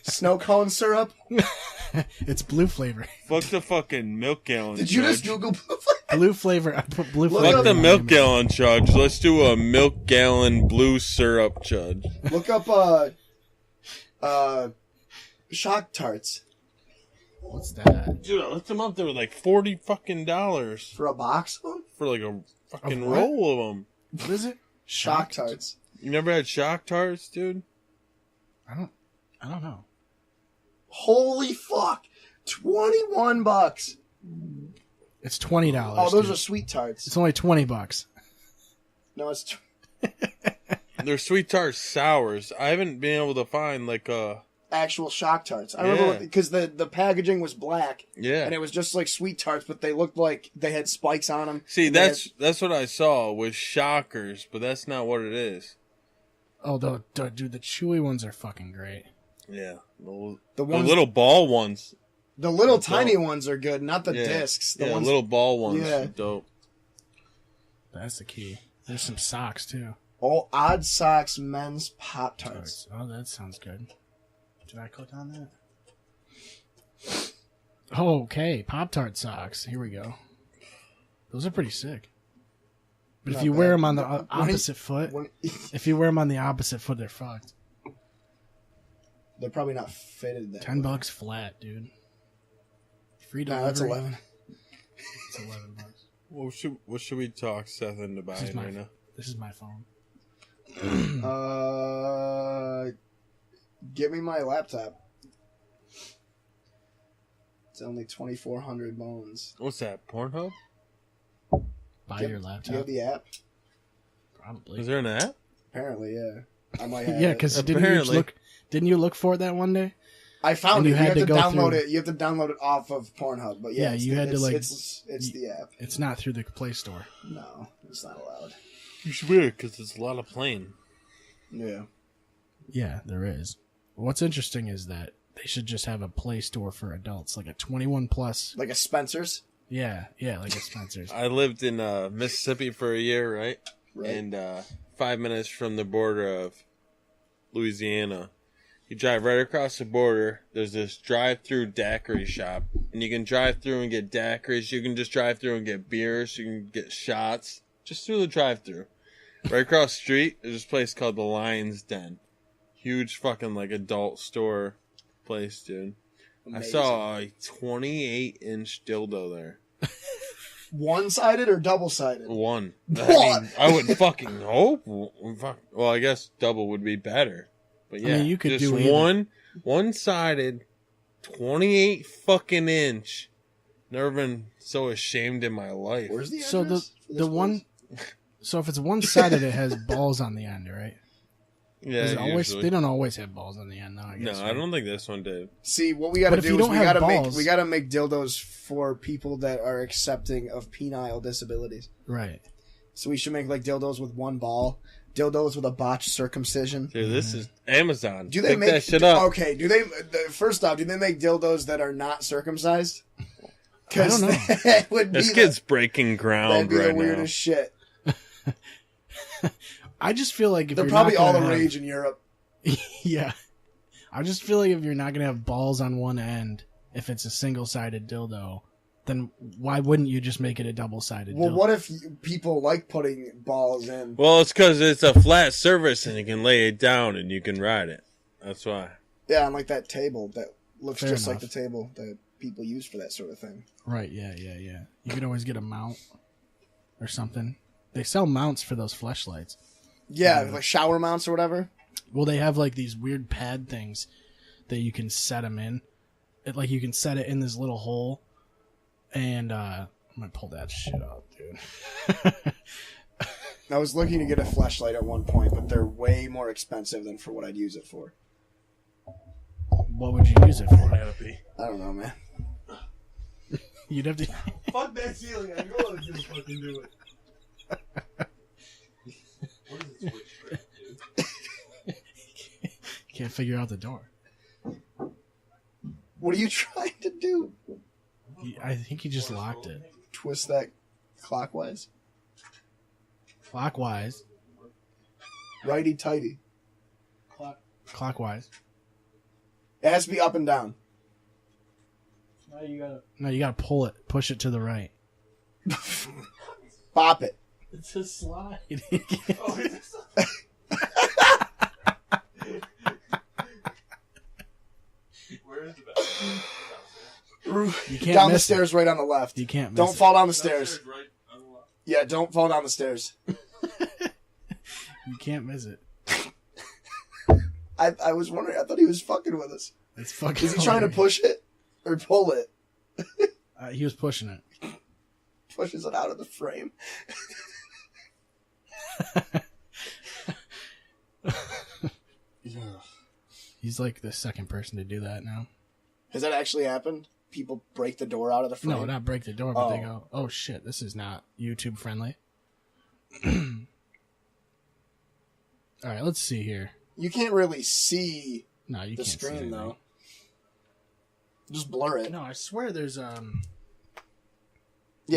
snow cone syrup. It's blue flavor. Fuck the fucking milk gallon. Did you Judge. just Google Blue flavor. I put blue Look flavor. Fuck the in my milk name. gallon judge. Let's do a milk gallon blue syrup judge. Look up Shock Tarts What's that? Dude, I looked them up. They were like $40 fucking for a box of them. for like a fucking Of what? roll of them. What is it? Shock Tarts. You never had Shock Tarts, dude? I don't know. Holy fuck! $21. It's $20. Oh, those dude. are sweet tarts. It's only $20. No, it's They're sweet tart sours. I haven't been able to find like actual Shock Tarts. I remember Yeah. because the packaging was black yeah. and it was just like sweet tarts, but they looked like they had spikes on them. See, And they that's what I saw with Shockers, but that's not what it is. Oh, dude, the chewy ones are fucking great. Yeah, the The ones, little ball ones. the little Dope. tiny ones are good, not the Yeah. discs. The Yeah, ones, little ball ones. Yeah. Dope. That's the key. There's some socks too. all Odd Socks men's Pop Tarts. Oh, that sounds good. Did I click on that? Oh, okay, Pop-Tart socks. Here we go. Those are pretty sick. But if Not you bad. wear them on the opposite foot, When- if you wear them on the opposite foot, they're fucked. They're probably not fitted that way. $10 flat, dude. Free Nah, delivery. that's 11. It's $11. What should we talk Seth into buying right now? This is my phone. Give me my laptop. It's only 2,400 bones. What's that? Pornhub? Buy Do your you have laptop. the app? Probably. Is there an app? Apparently, yeah. I might have Yeah, it. because Apparently. didn't you look for it that one day? I found and it. you You had have to to go download through- it. You have to download it off of Pornhub. But yeah, Yeah, you had to, like- It's the app. It's not through the Play Store. No, it's not allowed. You should weird because it's a lot of playing. Yeah. Yeah, there is. What's interesting is that they should just have a Play Store for adults, like a 21 plus. Like a Spencer's. Yeah, like a Spencer's. I lived in Mississippi for a year, right? Right. And 5 minutes from the border of Louisiana. You drive right across the border. There's this drive-through daiquiri shop, and you can drive through and get daiquiris. You can just drive through and get beers. You can get shots just through the drive-through. Right across the street, there's this place called the Lion's Den. Huge fucking like adult store place, dude. Amazing. I saw a 28-inch dildo there. One-sided or double-sided? One. What? I would fucking hope. Well, I guess double would be better. But yeah, mean, you could just do either. one-sided, 28 fucking inch. Never been so ashamed in my life. Where's the address So for this the one, so if it's one sided, it has balls on the end, right? Yeah, Is it always? usually. They don't always have balls on the end, though. I No, guess, I don't think this one did. See, what we gotta But if do you is don't we have gotta balls- make dildos for people that are accepting of penile disabilities. Right. So we should make like dildos with one ball, dildos with a botched circumcision. Dude, this is Amazon. Do they Pick make that shit up? Okay, first off, do they make dildos that are not circumcised? I don't know. That would be This kid's breaking ground that'd be right the now. weirdest shit. I just feel like if They're you're probably not all the gonna have- rage in Europe. Yeah. I just feel like if you're not gonna have balls on one end, if it's a single sided dildo, then why wouldn't you just make it a double sided Well, dildo? what if people like putting balls in? Well, it's because it's a flat surface and you can lay it down and you can ride it. That's why. Yeah, on like that table that looks Fair just enoff. like the table that people use for that sort of thing. Right, yeah. You could always get a mount or something. They sell mounts for those fleshlights. Yeah, like shower mounts or whatever. Well, they have like these weird pad things that you can set them in. Like you can set it in this little hole, and I'm gonna pull that shit up, dude. I was looking to get a fleshlight at one point, but they're way more expensive than for what I'd use it for. What would you use it for? I don't know, man. You'd have to. Fuck that ceiling. I don't want to just fucking do it. Can't figure out the door. What are you trying to do? I think he just locked it. Twist that clockwise? Clockwise. Righty tighty. Clockwise. It has to be up and down. No, you gotta pull it. Push it to the right. Bop it. It's a slide. Where is the bathroom? You can't Down the miss it. stairs right on the left. You can't miss Don't it. fall down the stairs. Right on the left. Yeah, don't fall down the stairs. You can't miss it. I was wondering. I thought he was fucking with us. It's fucking. Is he trying to push it or pull it? He was pushing it. Pushes it out of the frame. He's like the second person to do that now. Has that actually happened? People break the door out of the frame? No, not break the door, but they Oh. go, "Oh shit, this is not YouTube friendly." All right, let's see here. You can't really see No, you the can't see screen, anything. though. Just blur it. No, I swear there's Yeah,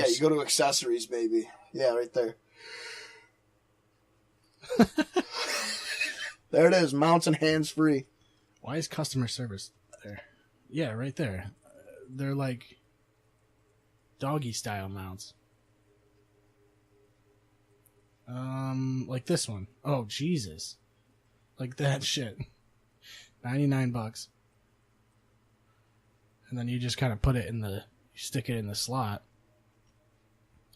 you go to accessories, maybe. Yeah, right there. There it is. Mounts and hands free. Why is customer service there? Yeah, right there. they're like doggy style mounts. Like this one. Oh Jesus, like that shit. $99, and then you just kind of put it you stick it in the slot,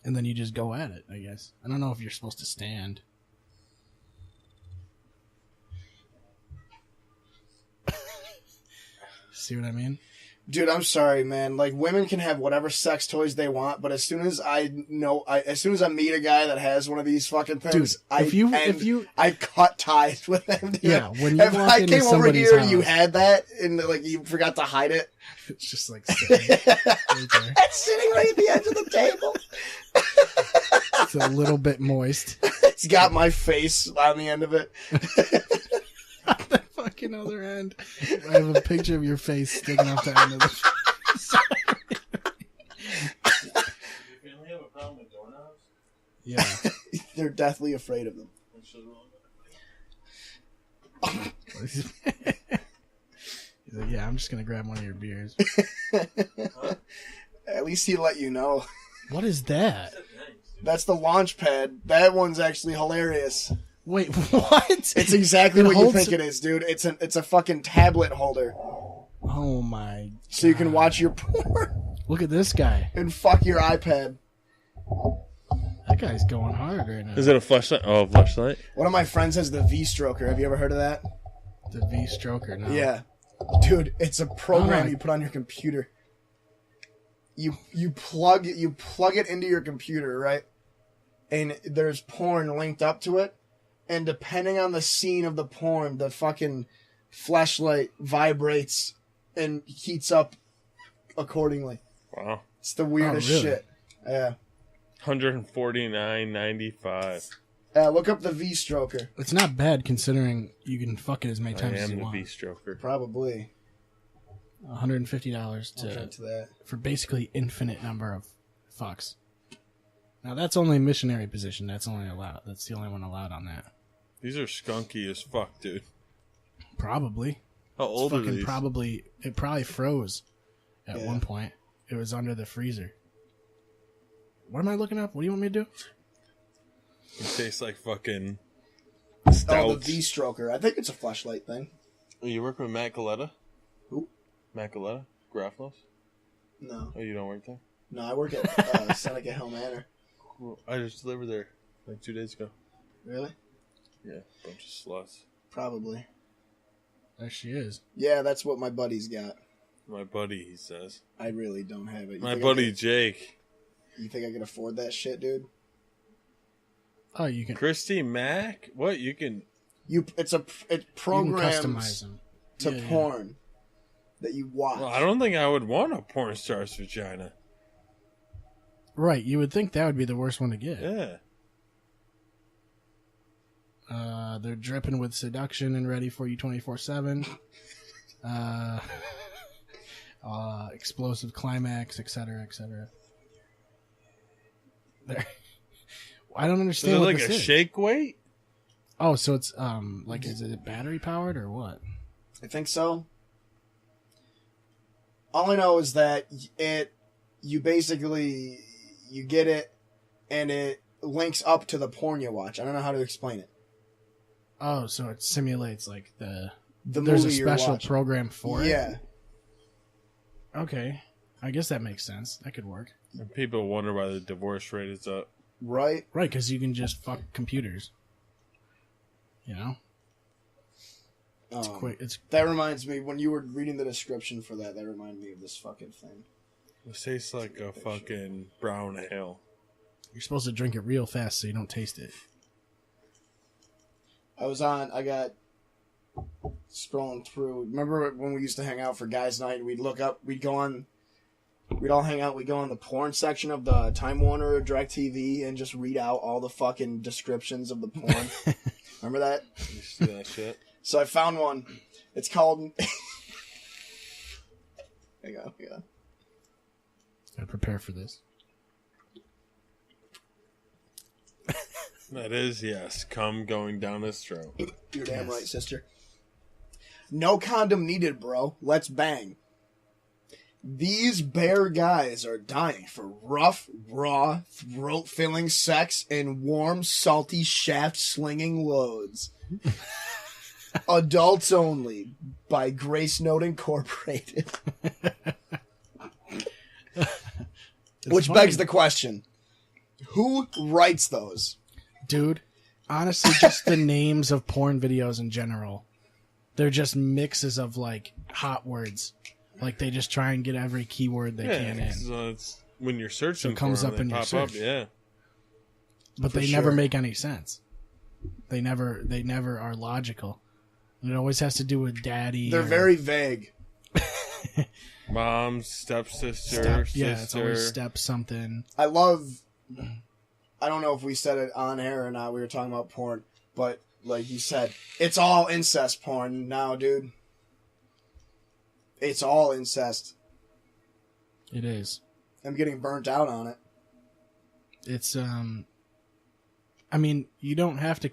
and then you just go at it. I guess I don't know if you're supposed to stand. See what I mean? Dude, I'm sorry, man. Like, women can have whatever sex toys they want, but as soon as I meet a guy that has one of these fucking things, dude, I cut ties with him. Dude. Yeah, when you if walk I into came over somebody's here house, and you had that, and like you forgot to hide it, it's just like sitting right there. it's sitting right at the edge of the table. It's a little bit moist. It's got my face on the end of it. On the fucking other end, I have a picture of your face sticking off the end of the. You really have a problem with doorknobs? Yeah. They're deathly afraid of them. He's like, yeah, I'm just gonna grab one of your beers. At least he let you know. What is that? That's the launch pad. That one's actually hilarious. Wait, what? It's exactly It what you holds- think it is, dude. It's a fucking tablet holder. Oh my! So you can watch your porn Look at this guy. and fuck your iPad. That guy's going hard right now. Is it a flashlight? Oh, a flashlight. One of my friends has the V-Stroker. Have you ever heard of that? The V stroker now. Yeah. Dude, it's a program Oh. you put on your computer. You plug it into your computer, right? And there's porn linked up to it. And depending on the scene of the porn, the fucking fleshlight vibrates and heats up accordingly. Wow. It's the weirdest really? shit. Yeah. $149.95. Look up the V-Stroker. It's not bad considering you can fuck it as many I times as am you the want. V-stroker. Probably. $150 I'll get to that. for basically infinite number of fucks. Now that's only missionary position. That's only allowed. That's the only one allowed on that. These are skunky as fuck, dude. Probably. How old are Fucking these? It probably froze at Yeah. one point. It was under the freezer. What am I looking up? What do you want me to do? It tastes like fucking Oh, stout. the V-Stroker. I think it's a fleshlight thing. Oh, you work with Matt Galetta? Who? Matt Galetta? Graflos? No. Oh, you don't work there? No, I work at Seneca Hill Manor. Cool. I just delivered there like 2 days ago. Really? Yeah, bunch of sluts. Probably. There she is. Yeah, that's what my buddy's got. My buddy, he says. I really don't have it. My buddy Jake. You think I can afford that shit, dude? Oh, you can. Christy Mack? What? You can... It You can programs customize them to Yeah, yeah. porn that you watch. Well, I don't think I would want a porn star's vagina. Right, you would think that would be the worst one to get. Yeah. They're dripping with seduction and ready for you 24/7. Explosive climax, etc., etc. There. I don't Is understand it what like this a is. shake weight? Oh, so it's like is it battery powered or what? I think so. All I know is that you basically get it and it links up to the porn you watch. I don't know how to explain it. Oh, so it simulates like The there's a movie you're special watching. program for it. Yeah. Okay, I guess that makes sense. That could work. And people wonder why the divorce rate is up. Right? Right, because you can just fuck computers. You know, it's quick. It's That reminds me, when you were reading the description for that reminded me of this fucking thing. It tastes like a fucking brown ale. you're supposed to drink it real fast so you don't taste it. I got scrolling through. Remember when we used to hang out for guys' night? We'd all hang out. We'd go on the porn section of the Time Warner or DirecTV and just read out all the fucking descriptions of the porn. Remember that? You see that shit? So I found one. It's called. Hang on. Gotta prepare for this. That is, yes. Cum going down his throat. You're damn Yes. right, sister. No condom needed, bro. Let's bang. These bear guys are dying for rough, raw, throat-filling sex and warm, salty, shaft-slinging loads. Adults only, by Grace Note Incorporated. Which funny. begs the question, who writes those? Dude, honestly, just the names of porn videos in general. They're just mixes of, like, hot words. Like, they just try and get every keyword they can in. So it's when you're searching So it comes for up them, in they your pop search. up, yeah. But For they sure. never make any sense. They never are logical. And it always has to do with daddy. They're or very vague. Mom, stepsister, step, sister. yeah, it's always step something. I don't know if we said it on air or not, we were talking about porn, but like you said, it's all incest porn now, dude. It's all incest. It is. I'm getting burnt out on it. It's I mean, you don't have to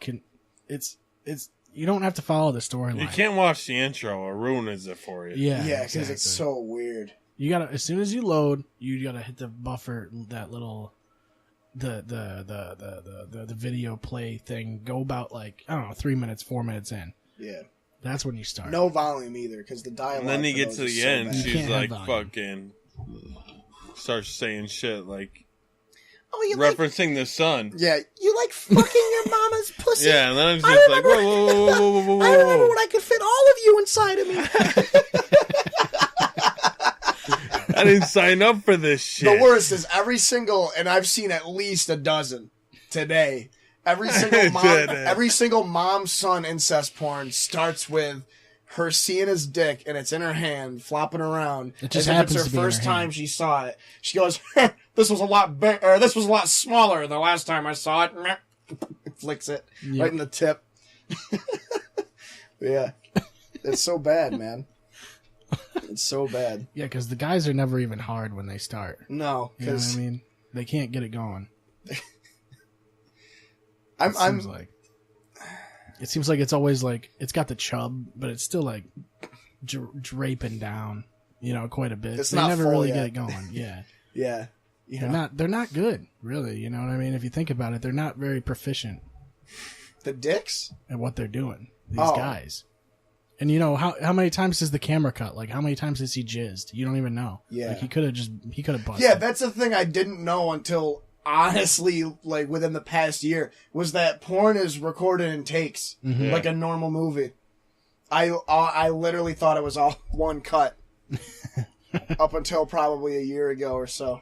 you don't have to follow the storyline. You can't watch the intro or ruin it for you. Yeah, Yeah, because exactly. it's so weird. You gotta, as soon as you load, you gotta hit the buffer, that little the video play thing. Go about, like, I don't know, 3 minutes, 4 minutes in. Yeah. That's when you start. No volume either, because the dialogue. And then you for get those to is the so end, bad. You she's can't like have volume. fucking starts saying shit like Oh, you like? referencing the sun. Yeah, you like fucking your mama's pussy. Yeah, and then I'm I just like, remember- whoa. I remember when I could fit all of you inside of me. I didn't sign up for this shit. The worst is every single, and I've seen at least a dozen today. Every single mom-son incest porn starts with her seeing his dick, and it's in her hand, flopping around. It just as if happens it's to her be in first her hand. time she saw it. She goes, "This was a lot big, or this was a lot smaller the last time I saw it." Flicks it Yep. right in the tip. Yeah, it's so bad, man. It's so bad. Yeah, because the guys are never even hard when they start. No, You know what because I mean? They can't get it going. I'm It seems like it's always like, it's got the chub, but it's still like draping down, quite a bit. It's They not never full really yet. get it going. Yeah. yeah. They're not good, really. You know what I mean? If you think about it, they're not very proficient The dicks? at what they're doing. These Oh. guys. And how many times does the camera cut? Like, how many times has he jizzed? You don't even know. Yeah. Like, he could have busted. Yeah, that's the thing I didn't know until, honestly, like within the past year, was that porn is recorded in takes, Mm-hmm. like a normal movie. I literally thought it was all one cut up until probably a year ago or so.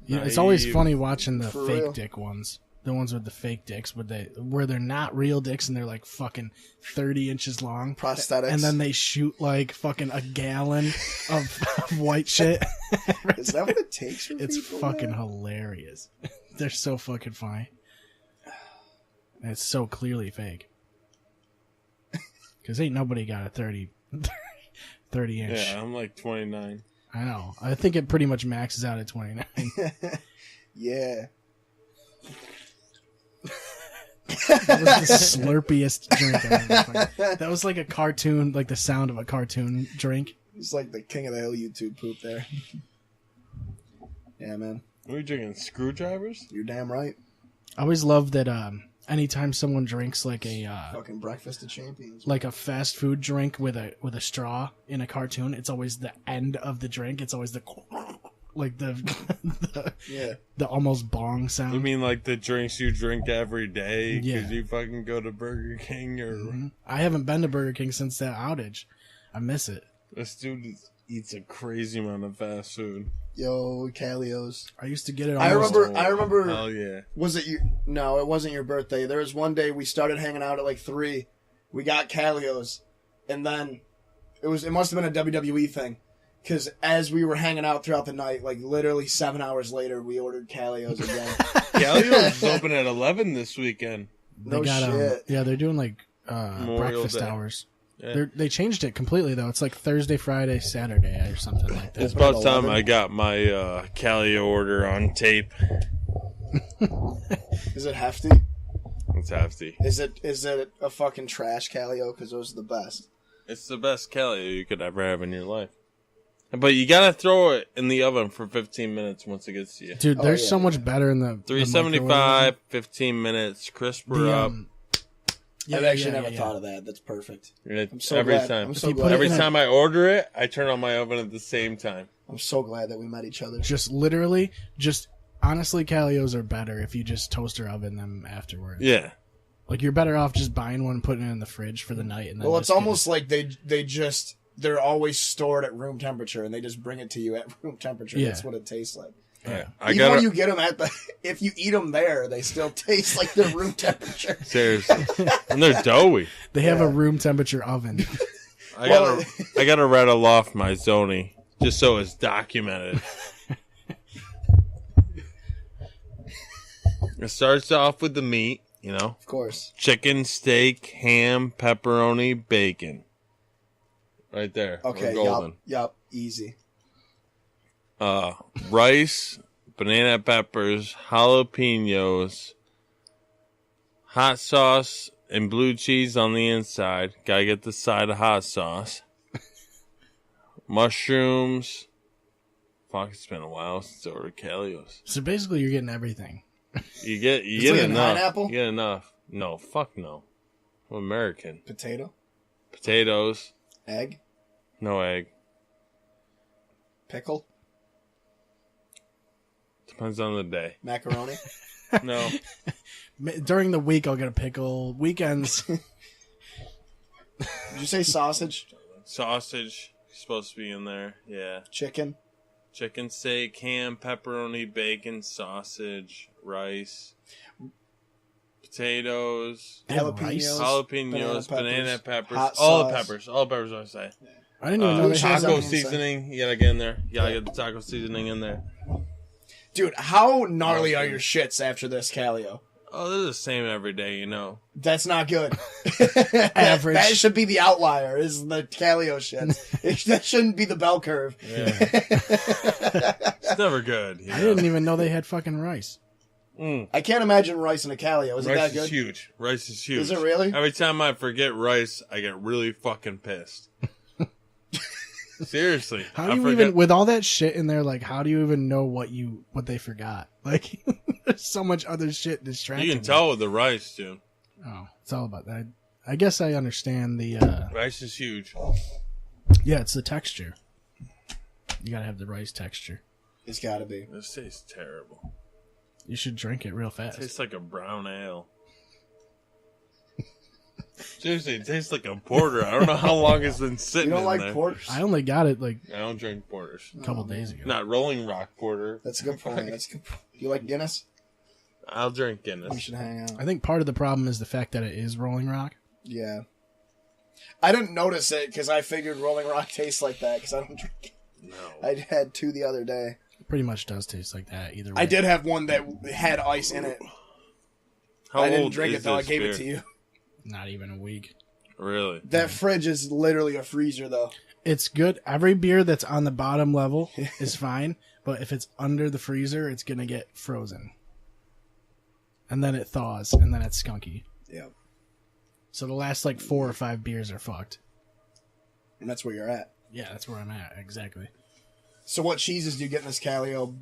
It's always Naive. funny watching the For fake real. dick ones. The ones with the fake dicks, where they're not real dicks and they're like fucking 30 inches long. Prosthetics. And then they shoot like fucking a gallon of white shit. Is that what it takes for It's people, fucking man? hilarious. They're so fucking funny. And it's so clearly fake. Because ain't nobody got a 30 inch. Yeah, I'm like 29. I know. I think it pretty much maxes out at 29. Yeah. That was the slurpiest drink I've ever fucking. That was like a cartoon, like the sound of a cartoon drink. It's like the King of the Hill YouTube poop there. Yeah, man. What are you drinking? Screwdrivers? You're damn right. I always love that anytime someone drinks like a Fucking breakfast of champions. like a fast food drink with a straw in a cartoon, it's always the end of the drink. It's always the like the Yeah. the almost bong sound. You mean like the drinks you drink every day because Yeah. you fucking go to Burger King or... Mhm. I haven't been to Burger King since that outage. I miss it. This dude eats a crazy amount of fast food. Yo, Calios. I used to get it. I Almost, remember- Hell yeah. Was it you? No, it wasn't your birthday. There was one day we started hanging out at like 3. We got Calios, and then it must have been a WWE thing. Because as we were hanging out throughout the night, like literally 7 hours later, we ordered Calios again. Galio's is open at 11 this weekend. No they got, shit. yeah, they're doing like Memorial breakfast Day. hours. Yeah. They changed it completely though. It's like Thursday, Friday, Saturday, or something like that. It's Open at about time 11. I got my Calio order on tape. Is it hefty? It's hefty. Is it a fucking trash Calio? Because those are the best. It's the best Calio you could ever have in your life. But you gotta throw it in the oven for 15 minutes once it gets to you. Dude, there's so much better in the 375, 15 minutes, crisp her up. I've actually never thought of that. That's perfect. I'm so every glad. time. I'm so glad. Every time I order it, I turn on my oven at the same time. I'm so glad that we met each other. Just honestly, Calios are better if you just toaster oven them afterwards. Yeah. Like, you're better off just buying one and putting it in the fridge for the night. And then Well, it's almost like they're always stored at room temperature, and they just bring it to you at room temperature. Yeah. That's what it tastes like. Yeah. Even when you get them if you eat them there, they still taste like they're room temperature. Seriously. And they're doughy. They have a room temperature oven. I gotta rattle off my zoning just so it's documented. It starts off with the meat, you know. Of course. Chicken, steak, ham, pepperoni, bacon. Right there. Okay, We're golden. yup, easy. Rice, banana peppers, jalapenos, hot sauce, and blue cheese on the inside. Gotta get the side of hot sauce. Mushrooms. Fuck, it's been a while since I ordered Calios. So basically, you're getting everything. You get like enough. Pineapple? You get enough. No, fuck no. I'm American. Potato? Potatoes. Egg? No egg. Pickle? Depends on the day. Macaroni? No. During the week, I'll get a pickle. Weekends, Did you say sausage? Sausage supposed to be in there. Yeah. Chicken? Chicken, steak, ham, pepperoni, bacon, sausage, rice, potatoes, Jalapenos? banana peppers, hot all the sauce. peppers. All the peppers, I say. I didn't even know they had taco that. seasoning. You gotta get in there. You gotta get the taco seasoning in there. Dude, how gnarly are your shits after this, Calio? Oh, they're the same every day, you know. That's not good. Average. That should be the outlier, is the Calio shit. That shouldn't be the bell curve. Yeah. It's never good. You know? I didn't even know they had fucking rice. I can't imagine rice in a Calio. Is it that Rice good? is huge. Rice is huge. Is it really? Every time I forget rice, I get really fucking pissed. Seriously. How do you even, with all that shit in there, like, how do you even know what they forgot? Like, there's so much other shit distracting. You can tell with the rice, dude. Oh, it's all about that. I guess I understand the, Rice is huge. yeah, it's the texture. You gotta have the rice texture. It's gotta be. This tastes terrible. You should drink it real fast. It tastes like a brown ale. Seriously, it tastes like a porter. I don't know how long it's been sitting You don't in like there. porters? I only got it, like, I don't drink porters. a couple days ago. Not Rolling Rock porter. That's a good point. That's a good point. You like Guinness? I'll drink We Guinness. should hang out. I think part of the problem is the fact that it is Rolling Rock. Yeah. I didn't notice it because I figured Rolling Rock tastes like that because I don't drink it. No. I had two the other day. It pretty much does taste like that either way. I did have one that had ice in it. How I didn't old drink is it though. I this gave beer? it to you. Not even a week. Really? That fridge is literally a freezer though. It's good. Every beer that's on the bottom level is fine, but if it's under the freezer, it's going to get frozen. And then it thaws, and then it's skunky. Yeah. So the last, like, 4 or 5 beers are fucked. And that's where you're at. Yeah, that's where I'm at, exactly. So what cheeses do you get in this Calio?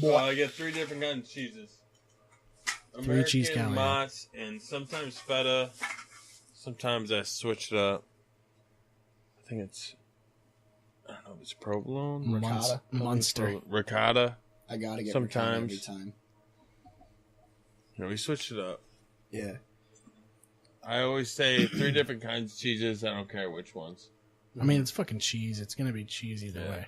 Well, I get 3 different kinds of cheeses. 3 cheese American, Calio. Mott's, and sometimes feta. Sometimes I switch it up. I think it's... I don't know if it's provolone. Ricotta. Munster. Ricotta. I gotta get Sometimes. ricotta every time. No, we switched it up. Yeah. I always say 3 different kinds of cheeses. I don't care which ones. I mean, it's fucking cheese. It's going to be cheese either Yeah. way.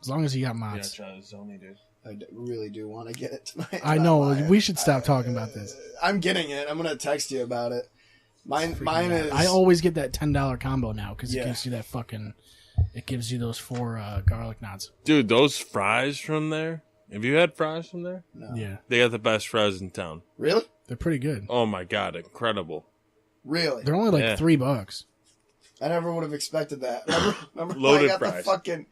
As long as you got Yeah, Mott's. try the Zoni, dude. I really do want to get it tonight. I know. We should stop talking about this. I'm getting it. I'm gonna text you about it. Mine is. I always get that $10 combo now because Yeah. it gives you that fucking... It gives you those 4 garlic knots. Dude, those fries from there. Have you had fries from there? No. Yeah. They got the best fries in town. Really? They're pretty good. Oh my god, incredible. Really? They're only like Yeah. $3. I never would have expected that. Remember Loaded when I got fries. the fucking...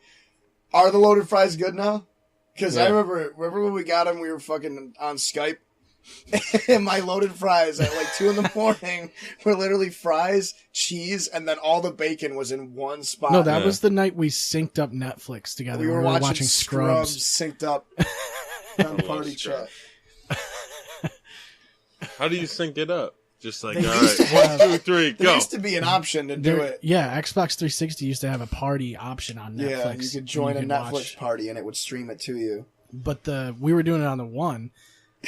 Are the loaded fries good now? Because I Yeah. remember when we got them, we were fucking on Skype, And my loaded fries at like 2 a.m. were literally fries, cheese, and then all the bacon was in one spot. No, that was the night we synced up Netflix together. we were watching Scrubs. synced up on Party Chat. How do you sync it up? Just like, They all used to right, 1, have- 2, 3, There go. used to be an option to do it. Yeah, Xbox 360 used to have a party option on Netflix. Yeah, you could join a and Netflix watch. party and it would stream it to you. But we were doing it on the one,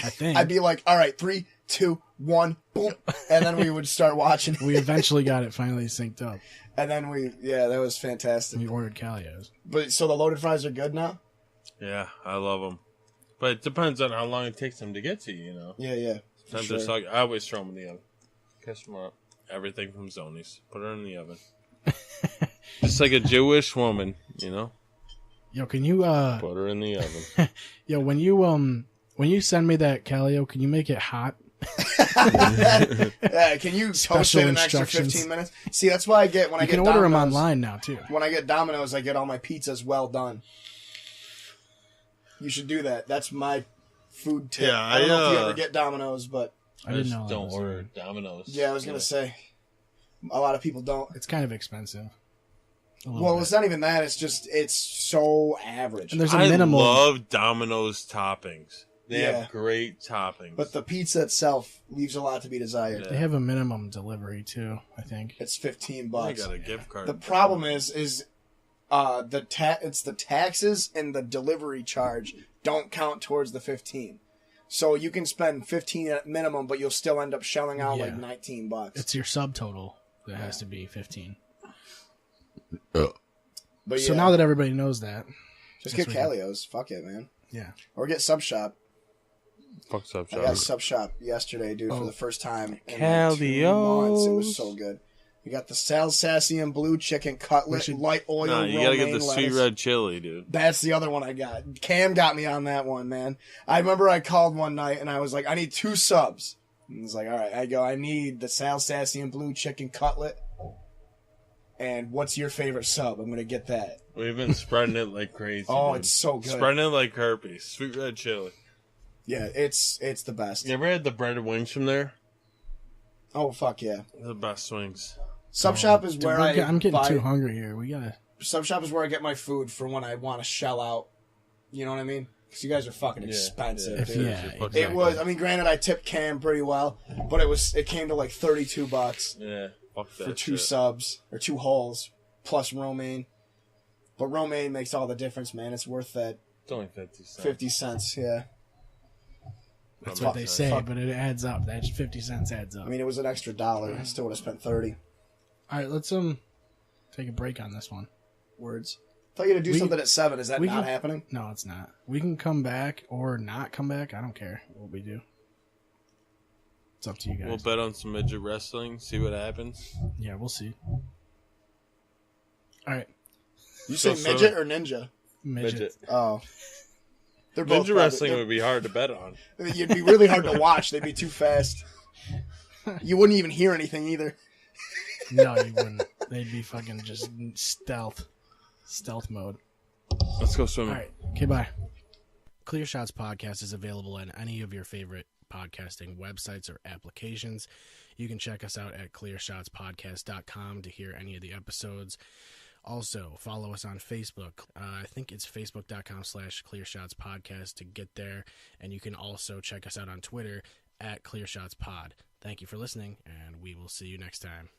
I think. I'd be like, all right, 3, 2, 1, boom. And then we would start watching. We eventually got it finally synced up. And then that was fantastic. We ordered Calios. But so the loaded fries are good now? Yeah, I love them. But it depends on how long it takes them to get to you, you know. Yeah. for Sometimes sure. they're soggy. I always throw them in the oven. Catch them up. Everything from Zonies. Put her in the oven. Just like a Jewish woman, you know. Yo, can you Put her in the oven. Yo, when you send me that Calio, can you make it hot? Yeah, can you toast Special it an extra instructions. 15 minutes? See, that's why I get when I You get can order them Domino's. online now too. When I get Domino's, I get all my pizzas well done. You should do that. That's my food tip. Yeah, I don't know if you I, ever get Domino's, but I didn't just know. that don't was- order Domino's. yeah, I was gonna say a lot of people don't. It's kind of expensive. A little Well, bit. it's not even that. It's just it's so average. And there's a I minimal. love Domino's toppings. They Yeah. have great toppings. But the pizza itself leaves a lot to be desired. Yeah. They have a minimum delivery too, I think. It's $15. I got a gift card. The problem is it's the taxes and the delivery charge don't count towards the 15. So you can spend 15 at minimum, but you'll still end up shelling out Yeah. like $19. It's your subtotal that has to be 15. But So yeah, now that everybody knows that, just that's get what Calios. Fuck it, man. yeah. Or get Sub Shop. Fuck's up, I got Sub Shop yesterday, dude, for Oh. the first time in like 2 Calios. months. It was so good. We got the Salsacian blue chicken cutlet, light oil, Nah, you gotta get romaine the sweet lettuce. red chili, dude. That's the other one I got. Cam got me on that one, man. I remember I called one night and I was like, I need 2 subs. And he was like, all right. I go, I need the Salsacian blue chicken cutlet. And what's your favorite sub? I'm going to get that. We've been spreading it like crazy. Oh, dude. it's so good. Spreading it like herpes. Sweet red chili. Yeah, it's the best. You ever had the breaded wings from there? Oh, fuck yeah. The best wings. Sub Shop is Dude, where I'm getting buy, too hungry here. We gotta. Sub Shop is where I get my food for when I want to shell out. You know what I mean? Because you guys are fucking expensive, If- dude. yeah, Fuck It that. was. I mean, granted, I tipped Cam pretty well, but it came to like $32 Yeah, fuck that for 2 shit. subs or 2 holes plus romaine. But romaine makes all the difference, man. It's worth that It's only 50 cents. 50 cents. Yeah. That's I'm what not they saying. say, Fuck. but it adds up. That 50 cents adds up. I mean, it was an extra $1. I still would have spent 30 All right, let's take a break on this one. words. I thought you had to do We- something at 7. Is that we not can- happening? No, it's not. We can come back or not come back. I don't care what we do. It's up to you guys. We'll bet on some midget wrestling, see what happens. Yeah, we'll see. All right, You say So- midget or ninja? midget. Oh. They're both Midget wrestling probably- would be hard to bet on. You'd be really hard to watch. They'd be too fast. You wouldn't even hear anything either. No, you wouldn't. They'd be fucking just stealth mode. Let's go All swimming. right, okay, bye. Clear Shots Podcast is available on any of your favorite podcasting websites or applications. You can check us out at clearshotspodcast.com to hear any of the episodes. Also, follow us on Facebook. I think it's facebook.com/clearshotspodcast to get there. And you can also check us out on Twitter at clearshotspod. Thank you for listening, and we will see you next time.